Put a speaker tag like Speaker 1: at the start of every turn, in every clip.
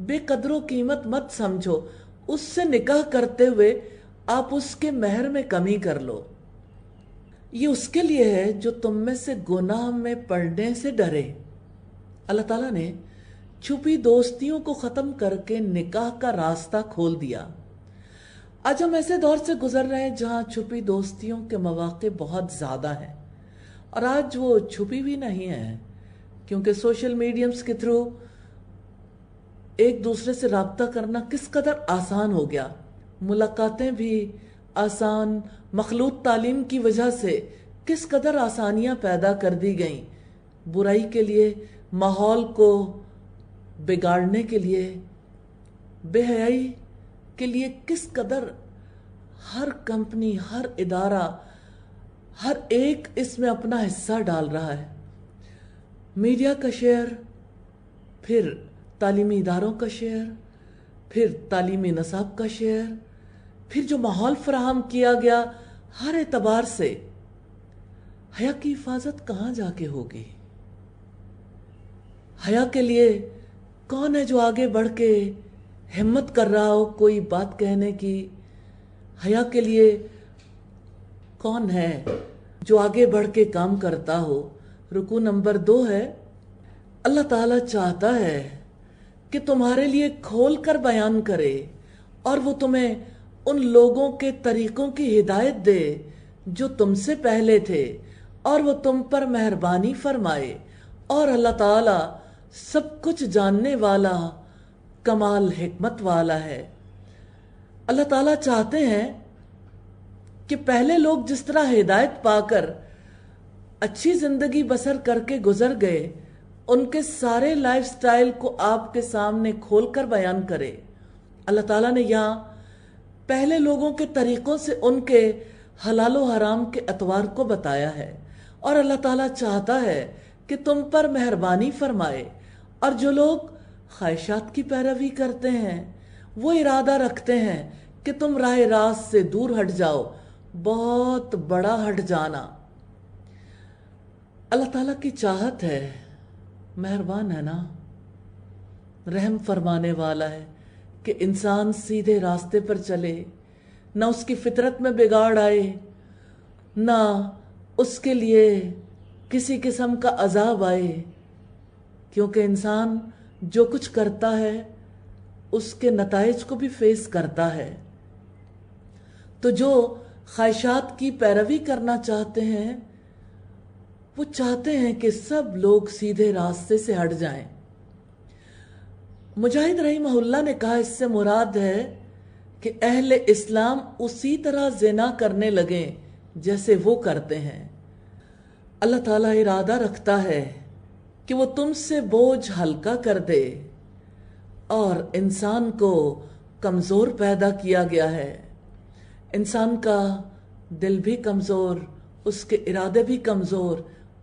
Speaker 1: بے قدر و قیمت مت سمجھو، اس سے نکاح کرتے ہوئے آپ اس کے مہر میں کمی کر لو۔ یہ اس کے لیے ہے جو تم میں سے گناہ میں پڑنے سے ڈرے۔ اللہ تعالیٰ نے چھپی دوستیوں کو ختم کر کے نکاح کا راستہ کھول دیا۔ آج ہم ایسے دور سے گزر رہے ہیں جہاں چھپی دوستیوں کے مواقع بہت زیادہ ہیں، اور آج وہ چھپی بھی نہیں ہیں، کیونکہ سوشل میڈیمز کے تھرو ایک دوسرے سے رابطہ کرنا کس قدر آسان ہو گیا۔ ملاقاتیں بھی آسان، مخلوط تعلیم کی وجہ سے کس قدر آسانیاں پیدا کر دی گئیں، برائی کے لیے، ماحول کو بگاڑنے کے لیے، بے حیائی کے لیے کس قدر ہر کمپنی، ہر ادارہ، ہر ایک اس میں اپنا حصہ ڈال رہا ہے۔ میڈیا کا شیئر، پھر تعلیمی اداروں کا شیئر، پھر تعلیمی نصاب کا شیئر، پھر جو ماحول فراہم کیا گیا، ہر اعتبار سے حیا کی حفاظت کہاں جا کے ہوگی؟ حیا کے لیے کون ہے جو آگے بڑھ کے ہمت کر رہا ہو کوئی بات کہنے کی؟ حیا کے لیے کون ہے جو آگے بڑھ کے کام کرتا ہو؟ رکوع نمبر 2 ہے، اللہ تعالیٰ چاہتا ہے کہ تمہارے لیے کھول کر بیان کرے، اور وہ تمہیں ان لوگوں کے طریقوں کی ہدایت دے جو تم سے پہلے تھے، اور وہ تم پر مہربانی فرمائے، اور اللہ تعالیٰ سب کچھ جاننے والا، کمال حکمت والا ہے۔ اللہ تعالیٰ چاہتے ہیں کہ پہلے لوگ جس طرح ہدایت پا کر اچھی زندگی بسر کر کے گزر گئے، ان کے سارے لائف سٹائل کو آپ کے سامنے کھول کر بیان کرے۔ اللہ تعالیٰ نے یہاں پہلے لوگوں کے طریقوں سے ان کے حلال و حرام کے اطوار کو بتایا ہے، اور اللہ تعالیٰ چاہتا ہے کہ تم پر مہربانی فرمائے، اور جو لوگ خواہشات کی پیروی کرتے ہیں وہ ارادہ رکھتے ہیں کہ تم راہ راست سے دور ہٹ جاؤ، بہت بڑا ہٹ جانا۔ اللہ تعالیٰ کی چاہت ہے، مہربان ہے نا، رحم فرمانے والا ہے کہ انسان سیدھے راستے پر چلے، نہ اس کی فطرت میں بگاڑ آئے، نہ اس کے لیے کسی قسم کا عذاب آئے، کیونکہ انسان جو کچھ کرتا ہے اس کے نتائج کو بھی فیس کرتا ہے۔ تو جو خواہشات کی پیروی کرنا چاہتے ہیں وہ چاہتے ہیں کہ سب لوگ سیدھے راستے سے ہٹ جائیں۔ مجاہد رحمہ اللہ نے کہا اس سے مراد ہے کہ اہل اسلام اسی طرح زنا کرنے لگیں جیسے وہ کرتے ہیں۔ اللہ تعالیٰ ارادہ رکھتا ہے کہ وہ تم سے بوجھ ہلکا کر دے، اور انسان کو کمزور پیدا کیا گیا ہے۔ انسان کا دل بھی کمزور، اس کے ارادے بھی کمزور،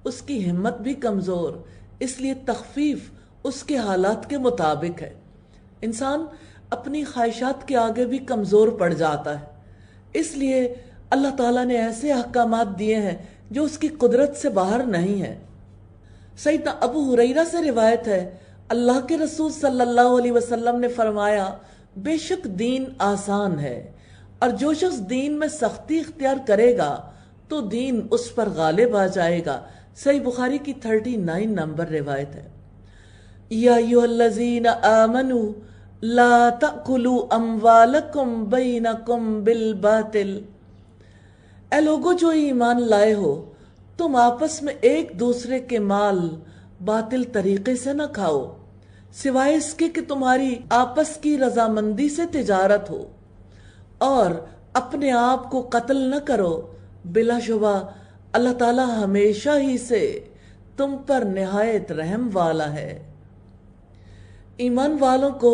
Speaker 1: اس کی ہمت بھی کمزور، اس لیے تخفیف اس کے حالات کے مطابق ہے۔ انسان اپنی خواہشات کے آگے بھی کمزور پڑ جاتا ہے، اس لیے اللہ تعالیٰ نے ایسے احکامات دیے ہیں جو اس کی قدرت سے باہر نہیں ہے۔ سیدنا ابو ہریرہ سے روایت ہے، اللہ کے رسول صلی اللہ علیہ وسلم نے فرمایا، بے شک دین آسان ہے، اور جو شخص دین میں سختی اختیار کرے گا تو دین اس پر غالب آ جائے گا۔ صحیح بخاری کی 39 نمبر روایت ہے۔ یا ایھا الذین آمنوا لا تأکلوا اموالکم بینکم بالباطل، اے لوگو جو ایمان لائے ہو، تم آپس میں ایک دوسرے کے مال باطل طریقے سے نہ کھاؤ، سوائے اس کے کہ تمہاری آپس کی رضامندی سے تجارت ہو، اور اپنے آپ کو قتل نہ کرو، بلا شبہ اللہ تعالیٰ ہمیشہ ہی سے تم پر نہایت رحم والا ہے۔ ایمان والوں کو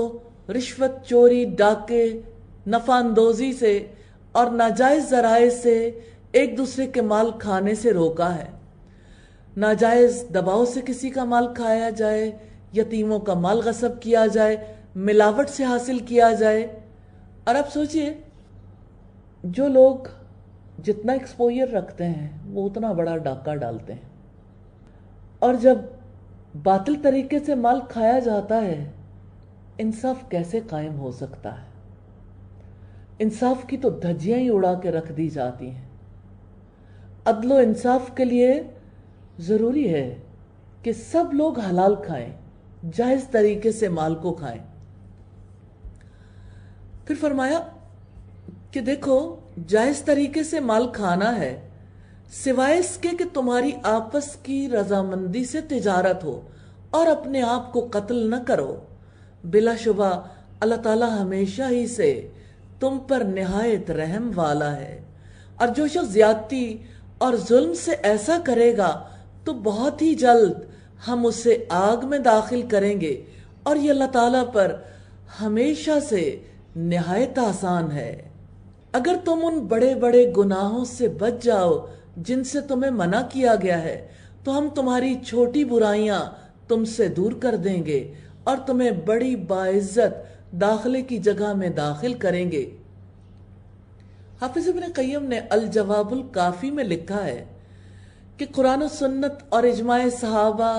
Speaker 1: رشوت، چوری، ڈاکے، نفع اندوزی سے اور ناجائز ذرائع سے ایک دوسرے کے مال کھانے سے روکا ہے۔ ناجائز دباؤ سے کسی کا مال کھایا جائے، یتیموں کا مال غصب کیا جائے، ملاوٹ سے حاصل کیا جائے۔ اور اب سوچئے، جو لوگ جتنا ایکسپوئر رکھتے ہیں وہ اتنا بڑا ڈاکہ ڈالتے ہیں، اور جب باطل طریقے سے مال کھایا جاتا ہے انصاف کیسے قائم ہو سکتا ہے؟ انصاف کی تو دھجیاں ہی اڑا کے رکھ دی جاتی ہیں۔ عدل و انصاف کے لیے ضروری ہے کہ سب لوگ حلال کھائیں، جائز طریقے سے مال کو کھائیں۔ پھر فرمایا کہ دیکھو، جائز طریقے سے مال کھانا ہے سوائے اس کے کہ تمہاری آپس کی رضامندی سے تجارت ہو اور اپنے آپ کو قتل نہ کرو۔ بلا شبہ اللہ تعالیٰ ہمیشہ ہی سے تم پر نہایت رحم والا ہے، اور جو شخص زیادتی اور ظلم سے ایسا کرے گا تو بہت ہی جلد ہم اسے آگ میں داخل کریں گے، اور یہ اللہ تعالیٰ پر ہمیشہ سے نہایت آسان ہے۔ اگر تم ان بڑے بڑے گناہوں سے بچ جاؤ جن سے تمہیں منع کیا گیا ہے تو ہم تمہاری چھوٹی برائیاں تم سے دور کر دیں گے اور تمہیں بڑی باعزت داخلے کی جگہ میں داخل کریں گے۔ حافظ ابن قیم نے الجواب الکافی میں لکھا ہے کہ قرآن و سنت اور اجماع صحابہ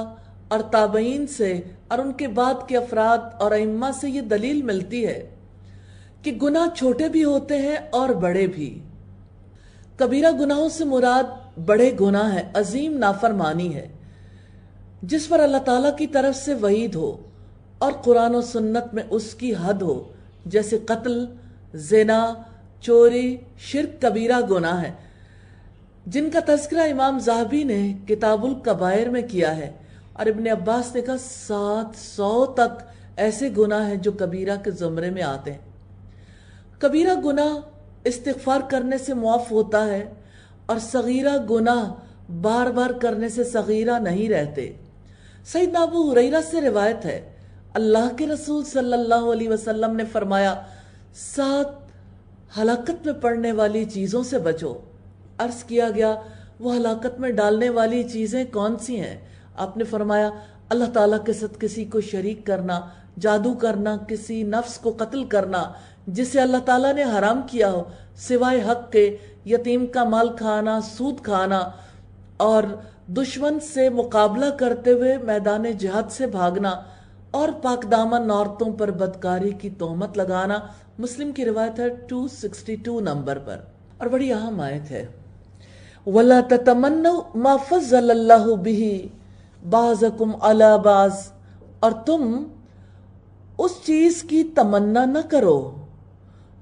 Speaker 1: اور تابعین سے اور ان کے بعد کے افراد اور ائمہ سے یہ دلیل ملتی ہے کہ گناہ چھوٹے بھی ہوتے ہیں اور بڑے بھی۔ کبیرہ گناہوں سے مراد بڑے گناہ ہے، عظیم نافرمانی ہے جس پر اللہ تعالیٰ کی طرف سے وعید ہو اور قرآن و سنت میں اس کی حد ہو، جیسے قتل، زنا، چوری، شرک کبیرہ گناہ ہے، جن کا تذکرہ امام ذہبی نے کتاب الکبائر میں کیا ہے، اور ابن عباس نے کہا 700 تک ایسے گناہ ہیں جو کبیرہ کے زمرے میں آتے ہیں۔ کبیرہ گناہ استغفار کرنے سے معاف ہوتا ہے، اور صغیرہ گناہ بار بار کرنے سے صغیرہ نہیں رہتے۔ سیدنا ابو ہریرہ سے روایت ہے، اللہ کے رسول صلی اللہ علیہ وسلم نے فرمایا، 7 ہلاکت میں پڑنے والی چیزوں سے بچو۔ عرض کیا گیا وہ ہلاکت میں ڈالنے والی چیزیں کون سی ہیں؟ آپ نے فرمایا، اللہ تعالیٰ کے ساتھ کسی کو شریک کرنا، جادو کرنا، کسی نفس کو قتل کرنا جسے اللہ تعالیٰ نے حرام کیا ہو سوائے حق کے، یتیم کا مال کھانا، سود کھانا، اور دشمن سے مقابلہ کرتے ہوئے میدان جہاد سے بھاگنا، اور پاک دامن عورتوں پر بدکاری کی تہمت لگانا۔ مسلم کی روایت ہے 262 نمبر پر، اور بڑی اہم آیت ہے، وَلَا تَتَمَنَّوْا مَا فَضَّلَ اللَّهُ بِهِ بَعْضَكُمْ عَلَى بَعْضٍ، اور تم اس چیز کی تمنا نہ کرو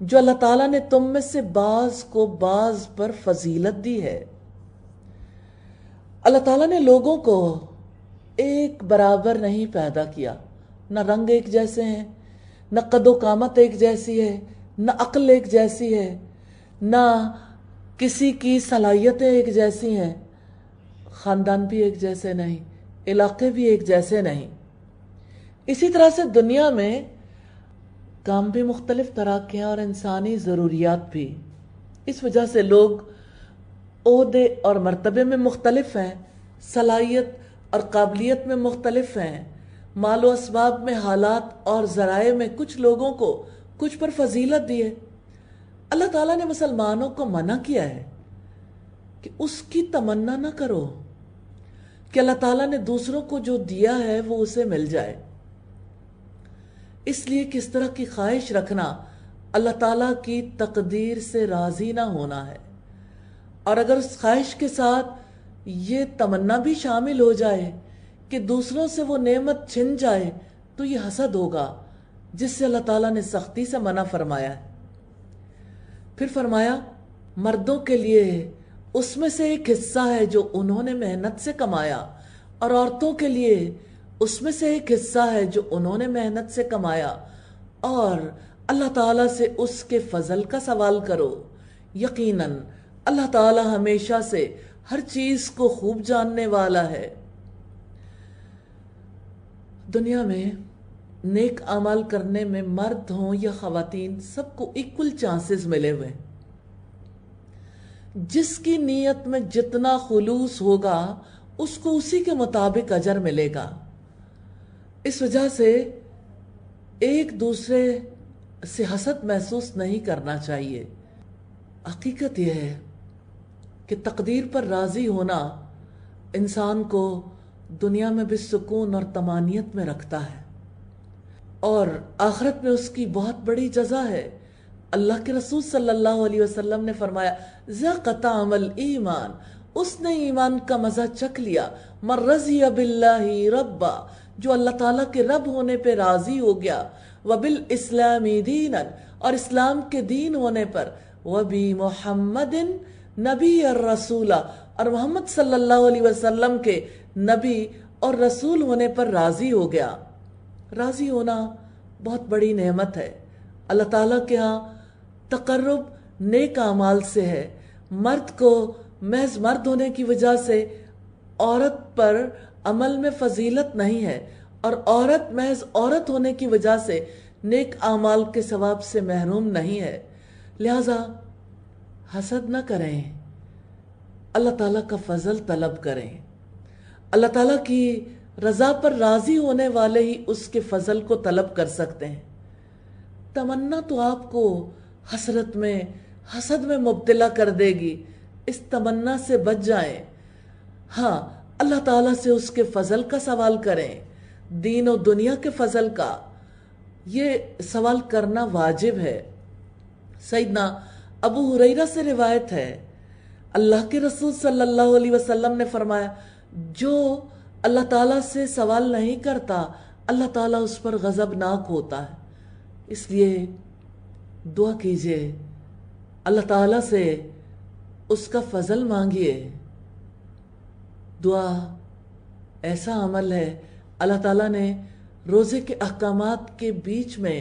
Speaker 1: جو اللہ تعالیٰ نے تم میں سے بعض کو بعض پر فضیلت دی ہے۔ اللہ تعالیٰ نے لوگوں کو ایک برابر نہیں پیدا کیا، نہ رنگ ایک جیسے ہیں، نہ قد و قامت ایک جیسی ہے، نہ عقل ایک جیسی ہے، نہ کسی کی صلاحیتیں ایک جیسی ہیں، خاندان بھی ایک جیسے نہیں، علاقے بھی ایک جیسے نہیں۔ اسی طرح سے دنیا میں کام بھی مختلف طرح کے ہیں اور انسانی ضروریات بھی۔ اس وجہ سے لوگ عہدے اور مرتبے میں مختلف ہیں، صلاحیت اور قابلیت میں مختلف ہیں، مال و اسباب میں، حالات اور ذرائع میں کچھ لوگوں کو کچھ پر فضیلت دی ہے۔ اللہ تعالیٰ نے مسلمانوں کو منع کیا ہے کہ اس کی تمنا نہ کرو کہ اللہ تعالیٰ نے دوسروں کو جو دیا ہے وہ اسے مل جائے۔ اس لیے کس طرح کی خواہش رکھنا اللہ تعالیٰ کی تقدیر سے راضی نہ ہونا ہے، اور اگر اس خواہش کے ساتھ یہ تمنا بھی شامل ہو جائے کہ دوسروں سے وہ نعمت چھن جائے تو یہ حسد ہوگا، جس سے اللہ تعالیٰ نے سختی سے منع فرمایا ہے۔ پھر فرمایا، مردوں کے لیے اس میں سے ایک حصہ ہے جو انہوں نے محنت سے کمایا، اور عورتوں کے لیے اس میں سے ایک حصہ ہے جو انہوں نے محنت سے کمایا، اور اللہ تعالیٰ سے اس کے فضل کا سوال کرو، یقیناً اللہ تعالیٰ ہمیشہ سے ہر چیز کو خوب جاننے والا ہے۔ دنیا میں نیک اعمال کرنے میں مرد ہوں یا خواتین سب کو ایکول چانسز ملے ہوئے، جس کی نیت میں جتنا خلوص ہوگا اس کو اسی کے مطابق اجر ملے گا۔ اس وجہ سے ایک دوسرے سے حسد محسوس نہیں کرنا چاہیے۔ حقیقت یہ ہے کہ تقدیر پر راضی ہونا انسان کو دنیا میں بھی سکون اور طمانینت میں رکھتا ہے، اور آخرت میں اس کی بہت بڑی جزا ہے۔ اللہ کے رسول صلی اللہ علیہ وسلم نے فرمایا ذاق طعم الایمان، اس نے ایمان کا مزہ چکھ لیا۔ من رضی باللہ ربا، جو اللہ تعالیٰ کے رب ہونے پہ راضی ہو گیا، وبالاسلام دینا، اور اسلام کے دین ہونے پر، وبمحمد نبی الرسول، اور محمد صلی اللہ علیہ وسلم کے نبی اور رسول ہونے پر راضی ہو گیا۔ راضی ہونا بہت بڑی نعمت ہے۔ اللہ تعالیٰ کے ہاں تقرب نیک اعمال سے ہے۔ مرد کو محض مرد ہونے کی وجہ سے عورت پر عمل میں فضیلت نہیں ہے، اور عورت محض عورت ہونے کی وجہ سے نیک اعمال کے ثواب سے محروم نہیں ہے۔ لہذا حسد نہ کریں، اللہ تعالیٰ کا فضل طلب کریں۔ اللہ تعالیٰ کی رضا پر راضی ہونے والے ہی اس کے فضل کو طلب کر سکتے ہیں۔ تمنا تو آپ کو حسرت میں، حسد میں مبتلا کر دے گی، اس تمنا سے بچ جائیں۔ ہاں، اللہ تعالیٰ سے اس کے فضل کا سوال کریں، دین و دنیا کے فضل کا، یہ سوال کرنا واجب ہے۔ سیدنا ابو ہریرہ سے روایت ہے، اللہ کے رسول صلی اللہ علیہ وسلم نے فرمایا جو اللہ تعالیٰ سے سوال نہیں کرتا اللہ تعالیٰ اس پر غضبناک ہوتا ہے۔ اس لیے دعا کیجئے، اللہ تعالیٰ سے اس کا فضل مانگیے۔ دعا ایسا عمل ہے، اللہ تعالیٰ نے روزے کے احکامات کے بیچ میں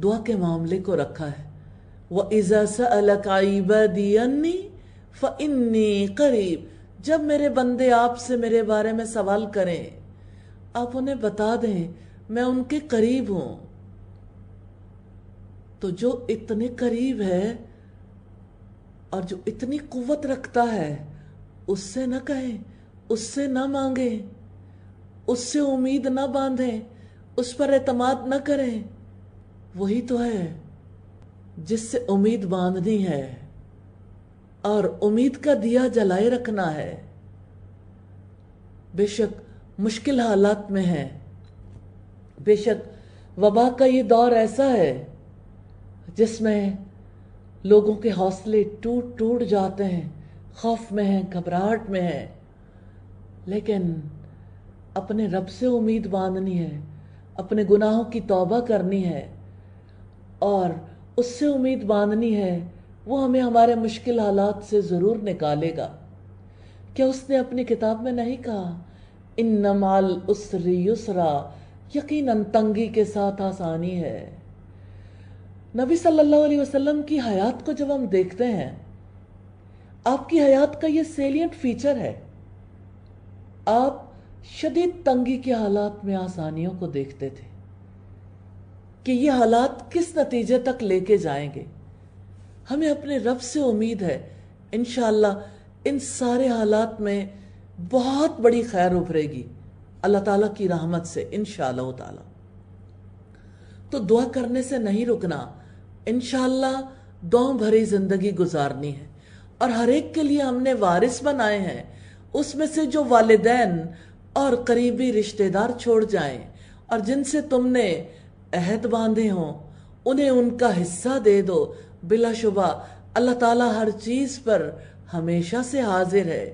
Speaker 1: دعا کے معاملے کو رکھا ہے۔ وَإِذَا سَأَلَكَ عِبَادِي عَنِّي فَإِنِّي قَرِيبٌ، جب میرے بندے آپ سے میرے بارے میں سوال کریں، آپ انہیں بتا دیں میں ان کے قریب ہوں۔ تو جو اتنے قریب ہے اور جو اتنی قوت رکھتا ہے، اس سے نہ کہیں، اس سے نہ مانگیں، اس سے امید نہ باندھیں، اس پر اعتماد نہ کریں۔ وہی تو ہے جس سے امید باندھنی ہے اور امید کا دیا جلائے رکھنا ہے۔ بے شک مشکل حالات میں ہے، بے شک وبا کا یہ دور ایسا ہے جس میں لوگوں کے حوصلے ٹوٹ ٹوٹ جاتے ہیں، خوف میں ہیں، گھبراہٹ میں ہیں، لیکن اپنے رب سے امید باندھنی ہے، اپنے گناہوں کی توبہ کرنی ہے اور اس سے امید باندھنی ہے وہ ہمیں ہمارے مشکل حالات سے ضرور نکالے گا۔ کیا اس نے اپنی کتاب میں نہیں کہا ان مع العسر یسرا، یقیناً تنگی کے ساتھ آسانی ہے۔ نبی صلی اللہ علیہ وسلم کی حیات کو جب ہم دیکھتے ہیں، آپ کی حیات کا یہ سیلینٹ فیچر ہے، آپ شدید تنگی کے حالات میں آسانیوں کو دیکھتے تھے کہ یہ حالات کس نتیجے تک لے کے جائیں گے۔ ہمیں اپنے رب سے امید ہے، انشاءاللہ ان سارے حالات میں بہت بڑی خیر ابھرے گی اللہ تعالیٰ کی رحمت سے انشاءاللہ تعالیٰ۔ تو دعا کرنے سے نہیں رکنا، انشاءاللہ دعاؤں بھری زندگی گزارنی ہے، اور ہر ایک کے لیے ہم نے وارث بنائے ہیں، اس میں سے جو والدین اور قریبی رشتہ دار چھوڑ جائیں اور جن سے تم نے عہد باندھے ہوں انہیں ان کا حصہ دے دو۔ بلا شبہ اللہ تعالیٰ ہر چیز پر ہمیشہ سے حاضر ہے۔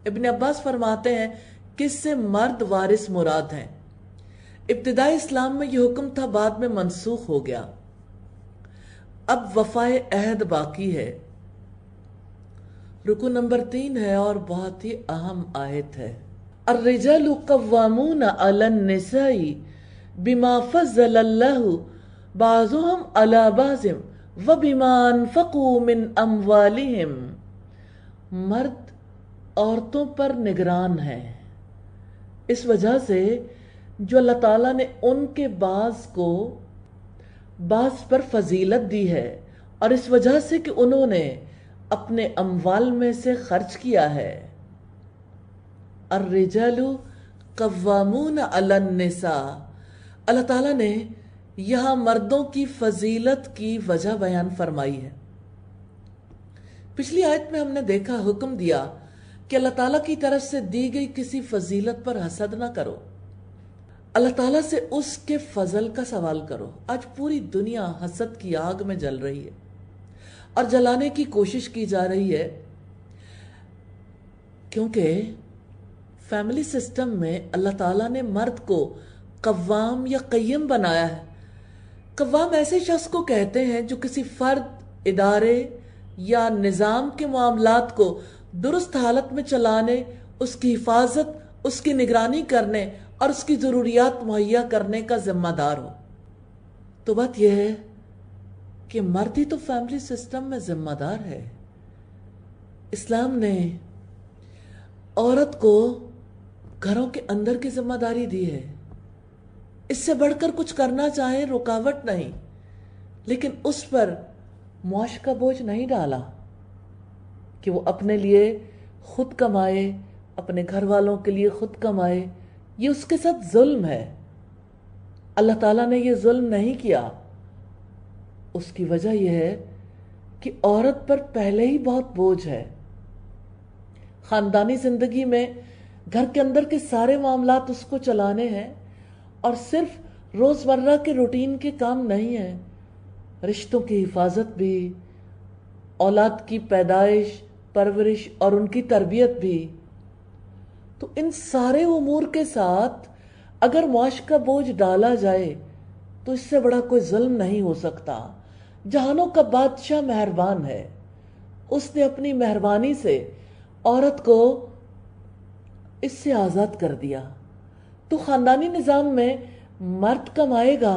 Speaker 1: ابن عباس فرماتے ہیں کہ اس سے مرد وارث مراد ہیں۔ ابتدائی اسلام میں یہ حکم تھا، بعد میں منسوخ ہو گیا۔ اب وفائے عہد باقی ہے۔ رکو نمبر 3 ہے اور بہت ہی اہم آیت ہے۔ الرجال قوامون علی النساء بما فضل اللہ بعضهم علی بعض وبما انفقوا من اموالہم، مرد عورتوں پر نگران ہیں اس وجہ سے جو اللہ تعالیٰ نے ان کے بعض کو بعض پر فضیلت دی ہے، اور اس وجہ سے کہ انہوں نے اپنے اموال میں سے خرچ کیا ہے۔ الرجال قوامون علی النساء، اللہ تعالیٰ نے یہاں مردوں کی فضیلت کی وجہ بیان فرمائی ہے۔ پچھلی آیت میں ہم نے دیکھا، حکم دیا کہ اللہ تعالیٰ کی طرف سے دی گئی کسی فضیلت پر حسد نہ کرو۔ اللہ تعالیٰ سے اس کے فضل کا سوال کرو۔ آج پوری دنیا حسد کی آگ میں جل رہی ہے اور جلانے کی کوشش کی جا رہی ہے، کیونکہ فیملی سسٹم میں اللہ تعالیٰ نے مرد کو قوام یا قیم بنایا ہے۔ قوام ایسے شخص کو کہتے ہیں جو کسی فرد، ادارے یا نظام کے معاملات کو درست حالت میں چلانے، اس کی حفاظت، اس کی نگرانی کرنے اور اس کی ضروریات مہیا کرنے کا ذمہ دار ہو۔ تو بات یہ ہے کہ مرد ہی تو فیملی سسٹم میں ذمہ دار ہے۔ اسلام نے عورت کو گھروں کے اندر کی ذمہ داری دی ہے۔ اس سے بڑھ کر کچھ کرنا چاہے رکاوٹ نہیں، لیکن اس پر معاش کا بوجھ نہیں ڈالا کہ وہ اپنے لیے خود کمائے، اپنے گھر والوں کے لیے خود کمائے۔ یہ اس کے ساتھ ظلم ہے۔ اللہ تعالیٰ نے یہ ظلم نہیں کیا۔ اس کی وجہ یہ ہے کہ عورت پر پہلے ہی بہت بوجھ ہے۔ خاندانی زندگی میں گھر کے اندر کے سارے معاملات اس کو چلانے ہیں، اور صرف روزمرہ کے روٹین کے کام نہیں ہیں، رشتوں کی حفاظت بھی، اولاد کی پیدائش، پرورش اور ان کی تربیت بھی۔ تو ان سارے امور کے ساتھ اگر معاش کا بوجھ ڈالا جائے تو اس سے بڑا کوئی ظلم نہیں ہو سکتا۔ جہانوں کا بادشاہ مہربان ہے، اس نے اپنی مہربانی سے عورت کو اس سے آزاد کر دیا۔ تو خاندانی نظام میں مرد کمائے گا،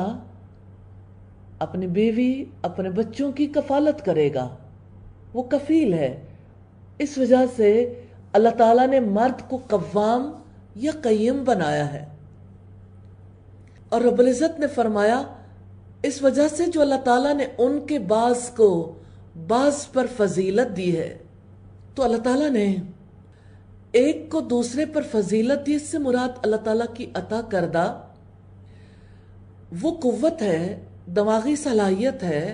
Speaker 1: اپنی بیوی، اپنے بچوں کی کفالت کرے گا، وہ کفیل ہے۔ اس وجہ سے اللہ تعالیٰ نے مرد کو قوام یا قیم بنایا ہے۔ اور رب العزت نے فرمایا اس وجہ سے جو اللہ تعالیٰ نے ان کے بعض کو بعض پر فضیلت دی ہے۔ تو اللہ تعالیٰ نے ایک کو دوسرے پر فضیلت دی، اس سے مراد اللہ تعالیٰ کی عطا کردہ وہ قوت ہے، دماغی صلاحیت ہے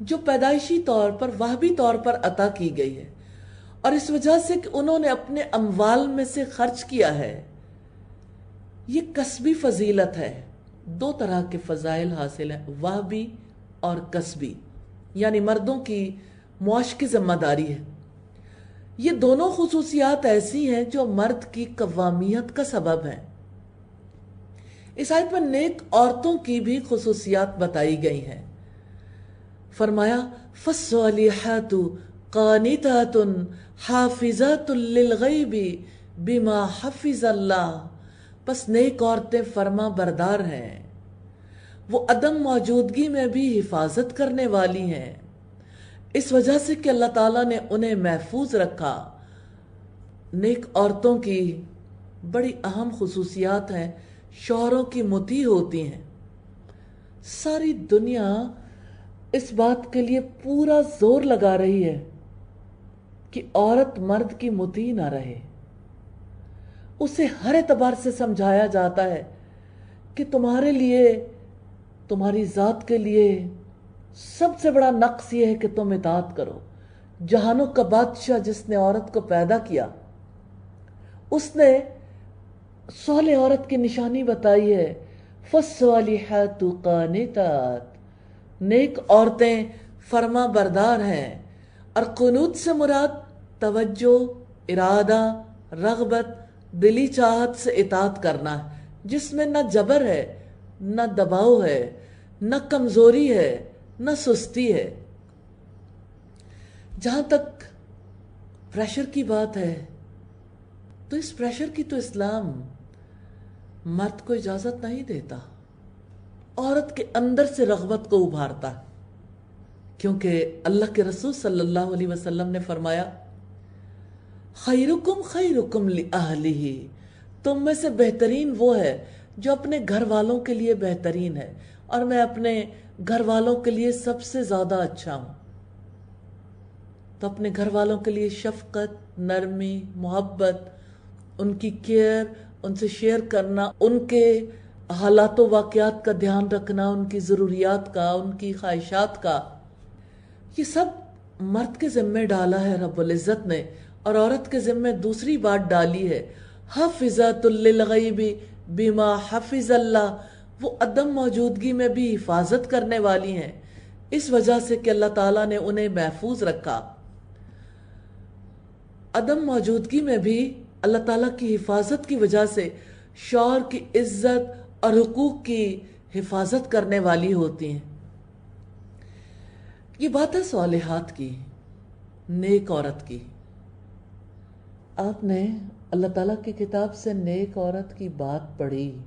Speaker 1: جو پیدائشی طور پر، وہبی طور پر عطا کی گئی ہے، اور اس وجہ سے کہ انہوں نے اپنے اموال میں سے خرچ کیا ہے۔ یہ کسبی فضیلت ہے۔ دو طرح کے فضائل حاصل ہیں، وہبی اور کسبی، یعنی مردوں کی معاش کی ذمہ داری ہے۔ یہ دونوں خصوصیات ایسی ہیں جو مرد کی قوامیت کا سبب ہیں۔ اس آیت میں نیک عورتوں کی بھی خصوصیات بتائی گئی ہیں۔ فرمایا فَالصَّالِحَاتُ قَانِتَاتٌ حَافِظَاتٌ لِلْغَيْبِ بِمَا حَفِظَ اللَّهُ، پس نیک عورتیں فرما بردار ہیں، وہ عدم موجودگی میں بھی حفاظت کرنے والی ہیں، اس وجہ سے کہ اللہ تعالیٰ نے انہیں محفوظ رکھا۔ نیک عورتوں کی بڑی اہم خصوصیات ہیں، شوہروں کی مطیع ہوتی ہیں۔ ساری دنیا اس بات کے لیے پورا زور لگا رہی ہے کہ عورت مرد کی مطیع نہ رہے۔ اسے ہر اعتبار سے سمجھایا جاتا ہے کہ تمہارے لیے، تمہاری ذات کے لیے سب سے بڑا نقص یہ ہے کہ تم اطاعت کرو۔ جہانوں کا بادشاہ جس نے عورت کو پیدا کیا، اس نے صالح عورت کی نشانی بتائی ہے، فَالصَّالِحَاتُ قَانِتَاتٌ، نیک عورتیں فرما بردار ہیں۔ اور قنوت سے مراد توجہ، ارادہ، رغبت، دلی چاہت سے اطاعت کرنا ہے، جس میں نہ جبر ہے، نہ دباؤ ہے، نہ کمزوری ہے، نہ سستی ہے۔ جہاں تک پریشر کی بات ہے تو اس پریشر کی تو اسلام مرد کو اجازت نہیں دیتا، عورت کے اندر سے رغبت کو ابھارتا ہے، کیونکہ اللہ کے رسول صلی اللہ علیہ وسلم نے فرمایا خیرکم خیرکم لأہلہ، تم میں سے بہترین وہ ہے جو اپنے گھر والوں کے لیے بہترین ہے، اور میں اپنے گھر والوں کے لیے سب سے زیادہ اچھا ہوں۔ تو اپنے گھر والوں کے لیے شفقت، نرمی، محبت، ان کی کیئر، ان سے شیئر کرنا، ان کے حالات و واقعات کا دھیان رکھنا، ان کی ضروریات کا، ان کی خواہشات کا، یہ سب مرد کے ذمہ ڈالا ہے رب العزت نے، اور عورت کے ذمہ دوسری بات ڈالی ہے، حافظات للغیب بما حفظ اللہ، وہ عدم موجودگی میں بھی حفاظت کرنے والی ہیں، اس وجہ سے کہ اللہ تعالیٰ نے انہیں محفوظ رکھا۔ عدم موجودگی میں بھی اللہ تعالیٰ کی حفاظت کی وجہ سے شوہر کی عزت اور حقوق کی حفاظت کرنے والی ہوتی ہیں۔ یہ بات ہے صالحات کی، نیک عورت کی۔ آپ نے اللہ تعالیٰ کی کتاب سے نیک عورت کی بات پڑھی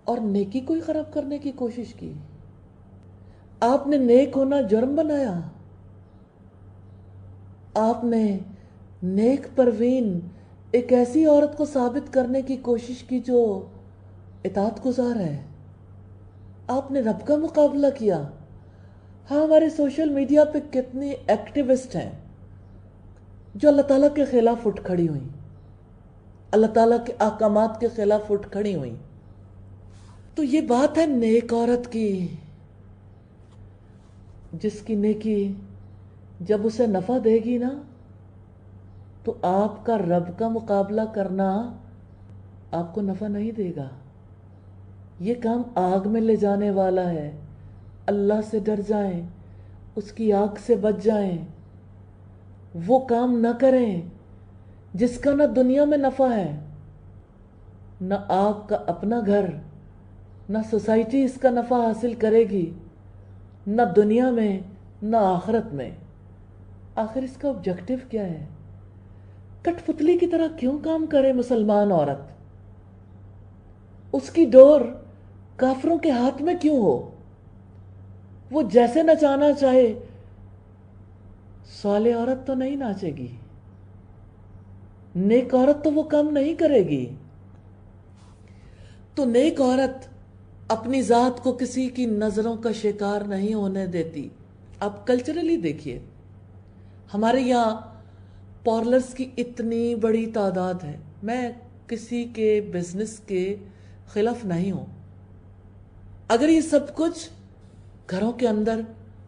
Speaker 1: اور نیکی کو ہی خراب کرنے کی کوشش کی۔ آپ نے نیک ہونا جرم بنایا۔ آپ نے نیک پروین ایک ایسی عورت کو ثابت کرنے کی کوشش کی جو اطاعت گزار ہے۔ آپ نے رب کا مقابلہ کیا۔ ہاں، ہمارے سوشل میڈیا پہ کتنی ایکٹیوسٹ ہیں جو اللہ تعالیٰ کے خلاف اٹھ کھڑی ہوئیں، اللہ تعالیٰ کے احکامات کے خلاف اٹھ کھڑی ہوئیں۔ تو یہ بات ہے نیک عورت کی، جس کی نیکی جب اسے نفع دے گی نا تو آپ کا رب کا مقابلہ کرنا آپ کو نفع نہیں دے گا۔ یہ کام آگ میں لے جانے والا ہے۔ اللہ سے ڈر جائیں، اس کی آگ سے بچ جائیں، وہ کام نہ کریں جس کا نہ دنیا میں نفع ہے، نہ آپ کا اپنا گھر، نہ سوسائٹی اس کا نفع حاصل کرے گی، نہ دنیا میں نہ آخرت میں۔ آخر اس کا آبجیکٹو کیا ہے؟ کٹ پتلی کی طرح کیوں کام کرے مسلمان عورت؟ اس کی ڈور کافروں کے ہاتھ میں کیوں ہو؟ وہ جیسے نچانا چاہے، صالح عورت تو نہیں ناچے گی، نیک عورت تو وہ کام نہیں کرے گی۔ تو نیک عورت اپنی ذات کو کسی کی نظروں کا شکار نہیں ہونے دیتی۔ آپ کلچرلی دیکھیے، ہمارے یہاں پارلرز کی اتنی بڑی تعداد ہے۔ میں کسی کے بزنس کے خلاف نہیں ہوں۔ اگر یہ سب کچھ گھروں کے اندر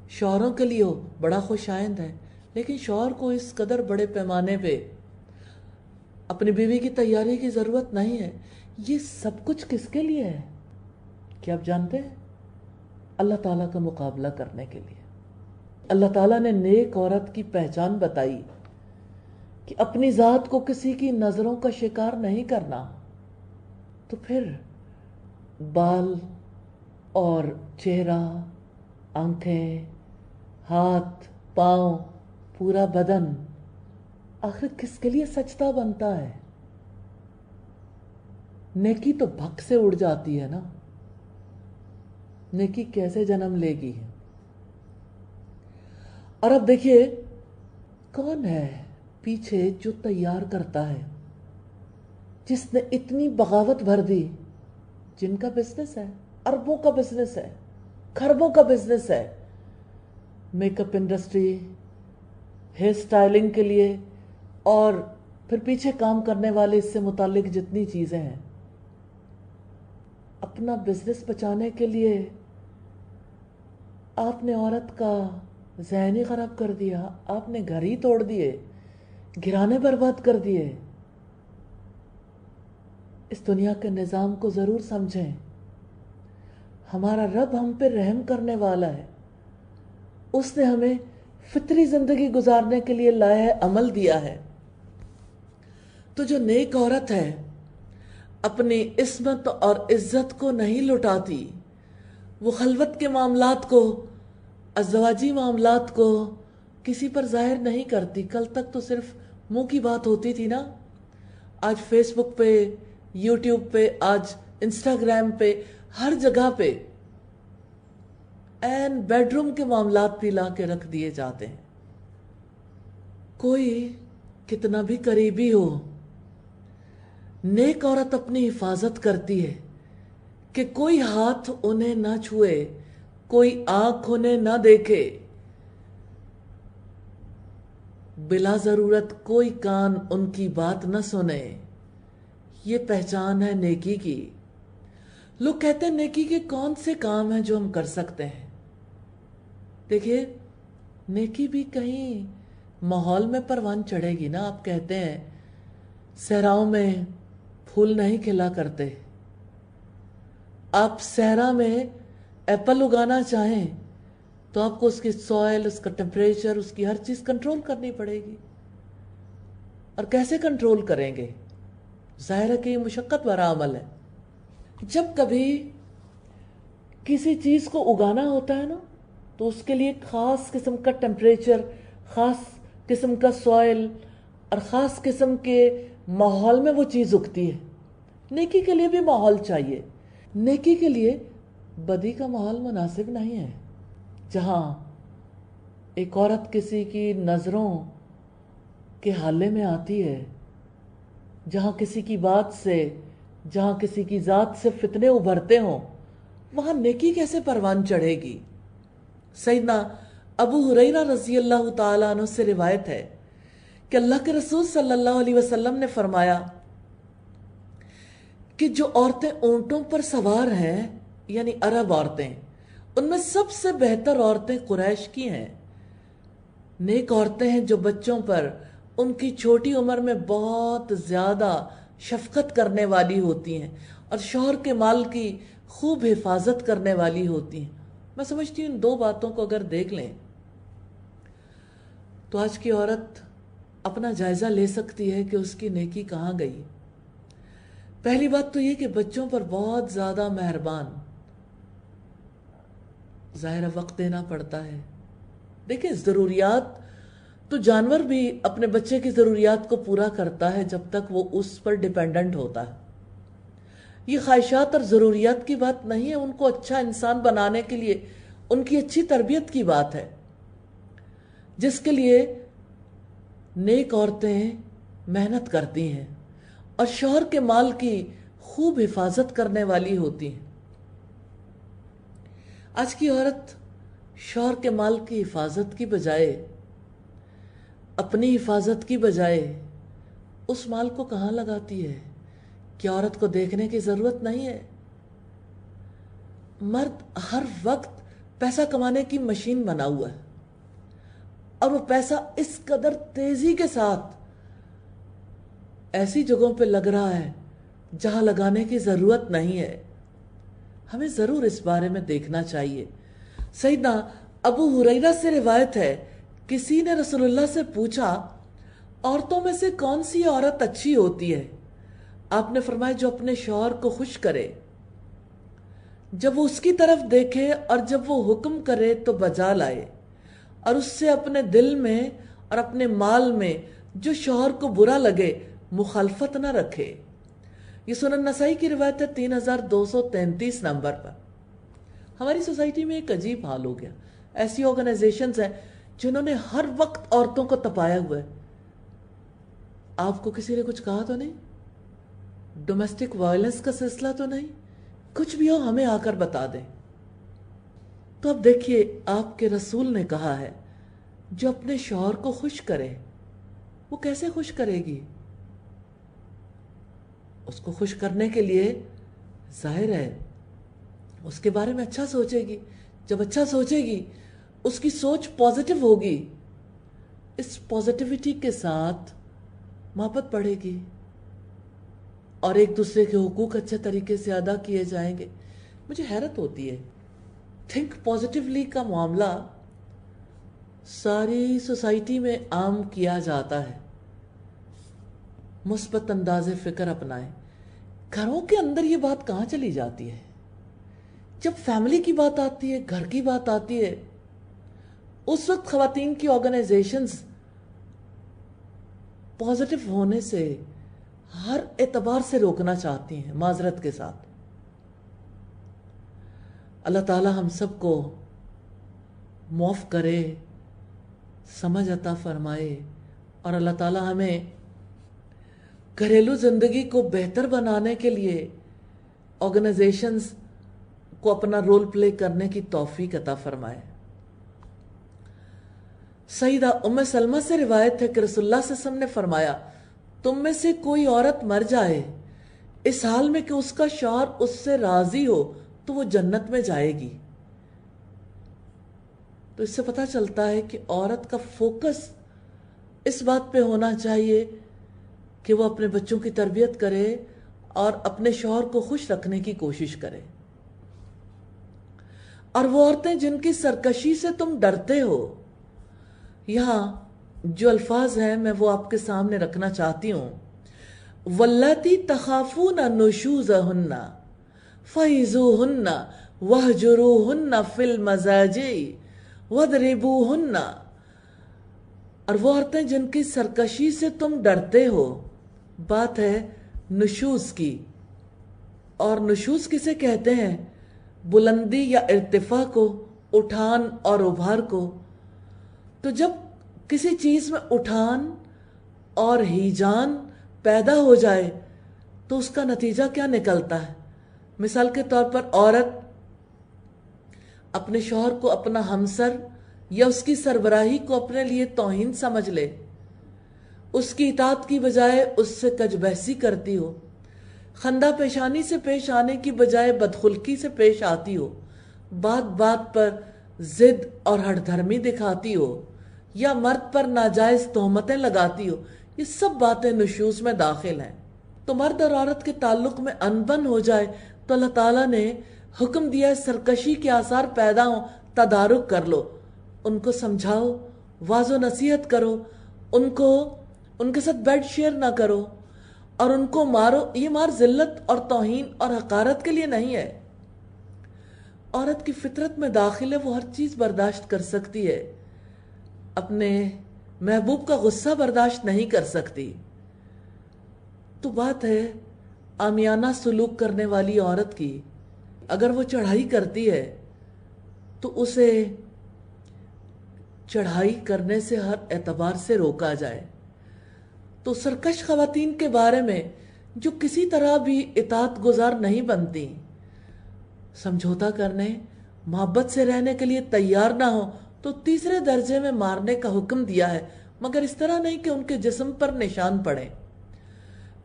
Speaker 1: شوہروں کے لیے ہو، بڑا خوش آئند ہے، لیکن شوہر کو اس قدر بڑے پیمانے پہ اپنی بیوی کی تیاری کی ضرورت نہیں ہے۔ یہ سب کچھ کس کے لیے ہے؟ کیا آپ جانتے ہیں؟ اللہ تعالیٰ کا مقابلہ کرنے کے لیے۔ اللہ تعالیٰ نے نیک عورت کی پہچان بتائی کہ اپنی ذات کو کسی کی نظروں کا شکار نہیں کرنا۔ تو پھر بال اور چہرہ، آنکھیں، ہاتھ، پاؤں، پورا بدن آخر کس کے لیے سجدہ بنتا ہے؟ نیکی تو بھک سے اڑ جاتی ہے نا، نیکی کیسے جنم لے گی؟ اور اب دیکھیے کون ہے پیچھے جو تیار کرتا ہے، جس نے اتنی بغاوت بھر دی، جن کا بزنس ہے، اربوں کا بزنس ہے، کھربوں کا بزنس ہے، make up industry, hair styling کے لیے، اور پھر پیچھے کام کرنے والے اس سے متعلق جتنی چیزیں ہیں۔ اپنا بزنس بچانے کے لیے آپ نے عورت کا ذہن ہی خراب کر دیا، آپ نے گھر ہی توڑ دیے، گھرانے برباد کر دیے۔ اس دنیا کے نظام کو ضرور سمجھیں۔ ہمارا رب ہم پہ رحم کرنے والا ہے، اس نے ہمیں فطری زندگی گزارنے کے لیے لایا عمل دیا ہے۔ تو جو نیک عورت ہے اپنی عصمت اور عزت کو نہیں لٹاتی، وہ خلوت کے معاملات کو، ازدواجی معاملات کو کسی پر ظاہر نہیں کرتی۔ کل تک تو صرف منہ کی بات ہوتی تھی نا، آج فیس بک پہ، یوٹیوب پہ، آج انسٹاگرام پہ، ہر جگہ پہ این بیڈ روم کے معاملات بھی لا کے رکھ دیے جاتے ہیں۔ کوئی کتنا بھی قریبی ہو، نیک عورت اپنی حفاظت کرتی ہے کہ کوئی ہاتھ انہیں نہ چھوئے، کوئی آنکھ انہیں نہ دیکھے، بلا ضرورت کوئی کان ان کی بات نہ سنے۔ یہ پہچان ہے نیکی کی۔ لوگ کہتے ہیں نیکی کے کون سے کام ہیں جو ہم کر سکتے ہیں؟ دیکھیے، نیکی بھی کہیں ماحول میں پروان چڑھے گی نا۔ آپ کہتے ہیں صحراؤں میں پھول نہیں کھلا کرتے. آپ صحرا میں ایپل اگانا چاہیں تو آپ کو اس کی سوائل، اس کا ٹیمپریچر، اس کی ہر چیز کنٹرول کرنی پڑے گی. اور کیسے کنٹرول کریں گے؟ ظاہر ہے کہ یہ مشقت بھرا عمل ہے. جب کبھی کسی چیز کو اگانا ہوتا ہے نا تو اس کے لیے خاص قسم کا ٹیمپریچر، خاص قسم کا سوائل اور خاص قسم کے ماحول میں وہ چیز اگتی ہے. نیکی کے لیے بھی ماحول چاہیے. نیکی کے لیے بدی کا ماحول مناسب نہیں ہے. جہاں ایک عورت کسی کی نظروں کے حالے میں آتی ہے، جہاں کسی کی بات سے، جہاں کسی کی ذات سے فتنے ابھرتے ہوں، وہاں نیکی کیسے پروان چڑھے گی؟ سیدنا ابو ہریرہ رضی اللہ تعالیٰ عنہ سے روایت ہے کہ اللہ کے رسول صلی اللہ علیہ وسلم نے فرمایا کہ جو عورتیں اونٹوں پر سوار ہیں، یعنی عرب عورتیں، ان میں سب سے بہتر عورتیں قریش کی ہیں. نیک عورتیں ہیں جو بچوں پر ان کی چھوٹی عمر میں بہت زیادہ شفقت کرنے والی ہوتی ہیں اور شوہر کے مال کی خوب حفاظت کرنے والی ہوتی ہیں. میں سمجھتی ہوں ان دو باتوں کو اگر دیکھ لیں تو آج کی عورت اپنا جائزہ لے سکتی ہے کہ اس کی نیکی کہاں گئی. پہلی بات تو یہ کہ بچوں پر بہت زیادہ مہربان، ظاہر وقت دینا پڑتا ہے. دیکھیں ضروریات تو جانور بھی اپنے بچے کی ضروریات کو پورا کرتا ہے جب تک وہ اس پر ڈیپینڈنٹ ہوتا ہے. یہ خواہشات اور ضروریات کی بات نہیں ہے، ان کو اچھا انسان بنانے کے لیے ان کی اچھی تربیت کی بات ہے، جس کے لیے نیک عورتیں محنت کرتی ہیں اور شوہر کے مال کی خوب حفاظت کرنے والی ہوتی ہیں. آج کی عورت شوہر کے مال کی حفاظت کی بجائے، اپنی حفاظت کی بجائے اس مال کو کہاں لگاتی ہے؟ کیا عورت کو دیکھنے کی ضرورت نہیں ہے؟ مرد ہر وقت پیسہ کمانے کی مشین بنا ہوا ہے اور وہ پیسہ اس قدر تیزی کے ساتھ ایسی جگہوں پہ لگ رہا ہے جہاں لگانے کی ضرورت نہیں ہے. ہمیں ضرور اس بارے میں دیکھنا چاہیے. سیدنا ابو ہریرہ سے روایت ہے، کسی نے رسول اللہ سے پوچھا عورتوں میں سے کون سی عورت اچھی ہوتی ہے؟ آپ نے فرمایا جو اپنے شوہر کو خوش کرے، جب وہ اس کی طرف دیکھے اور جب وہ حکم کرے تو بجا لائے، اور اس سے اپنے دل میں اور اپنے مال میں جو شوہر کو برا لگے مخالفت نہ رکھے. یہ سنن نسائی کی روایت ہے 3233 نمبر پر. ہماری سوسائٹی میں ایک عجیب حال ہو گیا. ایسی آرگنائزیشنز ہیں جنہوں نے ہر وقت عورتوں کو تپایا ہوا ہے. آپ کو کسی نے کچھ کہا تو نہیں؟ ڈومیسٹک وائلنس کا سلسلہ تو نہیں؟ کچھ بھی ہو ہمیں آ کر بتا دیں. تو اب دیکھیے آپ کے رسول نے کہا ہے جو اپنے شوہر کو خوش کرے، وہ کیسے خوش کرے گی؟ اس کو خوش کرنے کے لیے ظاہر ہے اس کے بارے میں اچھا سوچے گی. جب اچھا سوچے گی اس کی سوچ پازیٹیو ہوگی، اس پازیٹیوٹی کے ساتھ محبت بڑھے گی اور ایک دوسرے کے حقوق اچھے طریقے سے ادا کیے جائیں گے. مجھے حیرت ہوتی ہے، تھنک پازیٹیولی کا معاملہ ساری سوسائٹی میں عام کیا جاتا ہے. مثبت انداز فکر اپنائیں. گھروں کے اندر یہ بات کہاں چلی جاتی ہے؟ جب فیملی کی بات آتی ہے، گھر کی بات آتی ہے، اس وقت خواتین کی آرگنائزیشنز پازیٹیو ہونے سے ہر اعتبار سے روکنا چاہتی ہیں معذرت کے ساتھ. اللہ تعالی ہم سب کو معاف کرے، سمجھ عطا فرمائے، اور اللہ تعالی ہمیں گھریلو زندگی کو بہتر بنانے کے لیے آرگنائزیشنز کو اپنا رول پلے کرنے کی توفیق عطا فرمائے. سیدہ ام سلمہ سے روایت ہے کہ رسول اللہ صلی اللہ علیہ وسلم نے فرمایا تم میں سے کوئی عورت مر جائے اس حال میں کہ اس کا شوہر اس سے راضی ہو تو وہ جنت میں جائے گی. تو اس سے پتہ چلتا ہے کہ عورت کا فوکس اس بات پہ ہونا چاہیے کہ وہ اپنے بچوں کی تربیت کرے اور اپنے شوہر کو خوش رکھنے کی کوشش کرے۔ اور وہ عورتیں جن کی سرکشی سے تم ڈرتے ہو، یہاں جو الفاظ ہیں میں وہ آپ کے سامنے رکھنا چاہتی ہوں۔ واللاتی تخافون نشوزہن فعظوہن واہجروہن فی المضاجع واضربوہن۔ اور وہ عورتیں جن کی سرکشی سے تم ڈرتے ہو، بات ہے نشوز کی۔ اور نشوز کسے کہتے ہیں؟ بلندی یا ارتفاع کو، اٹھان اور ابھار کو۔ تو جب کسی چیز میں اٹھان اور ہیجان پیدا ہو جائے تو اس کا نتیجہ کیا نکلتا ہے؟ مثال کے طور پر عورت اپنے شوہر کو اپنا ہمسر یا اس کی سربراہی کو اپنے لیے توہین سمجھ لے، اس کی اطاعت کی بجائے اس سے کج بحثی کرتی ہو، خندہ پیشانی سے پیش آنے کی بجائے بدخلقی سے پیش آتی ہو، بات بات پر ضد اور ہٹ دھرمی دکھاتی ہو، یا مرد پر ناجائز تہمتیں لگاتی ہو، یہ سب باتیں نشوز میں داخل ہیں۔ تو مرد اور عورت کے تعلق میں انبن ہو جائے تو اللہ تعالیٰ نے حکم دیا سرکشی کے آثار پیدا ہوں، تدارک کر لو، ان کو سمجھاؤ، واضح و نصیحت کرو، ان کے ساتھ بیڈ شیئر نہ کرو اور ان کو مارو۔ یہ مار ذلت اور توہین اور حقارت کے لیے نہیں ہے۔ عورت کی فطرت میں داخل ہے، وہ ہر چیز برداشت کر سکتی ہے، اپنے محبوب کا غصہ برداشت نہیں کر سکتی۔ تو بات ہے عامیانہ سلوک کرنے والی عورت کی، اگر وہ چڑھائی کرتی ہے تو اسے چڑھائی کرنے سے ہر اعتبار سے روکا جائے۔ تو سرکش خواتین کے بارے میں جو کسی طرح بھی اطاعت گزار نہیں بنتی، سمجھوتا کرنے، محبت سے رہنے کے لیے تیار نہ ہو، تو تیسرے درجے میں مارنے کا حکم دیا ہے، مگر اس طرح نہیں کہ ان کے جسم پر نشان پڑے۔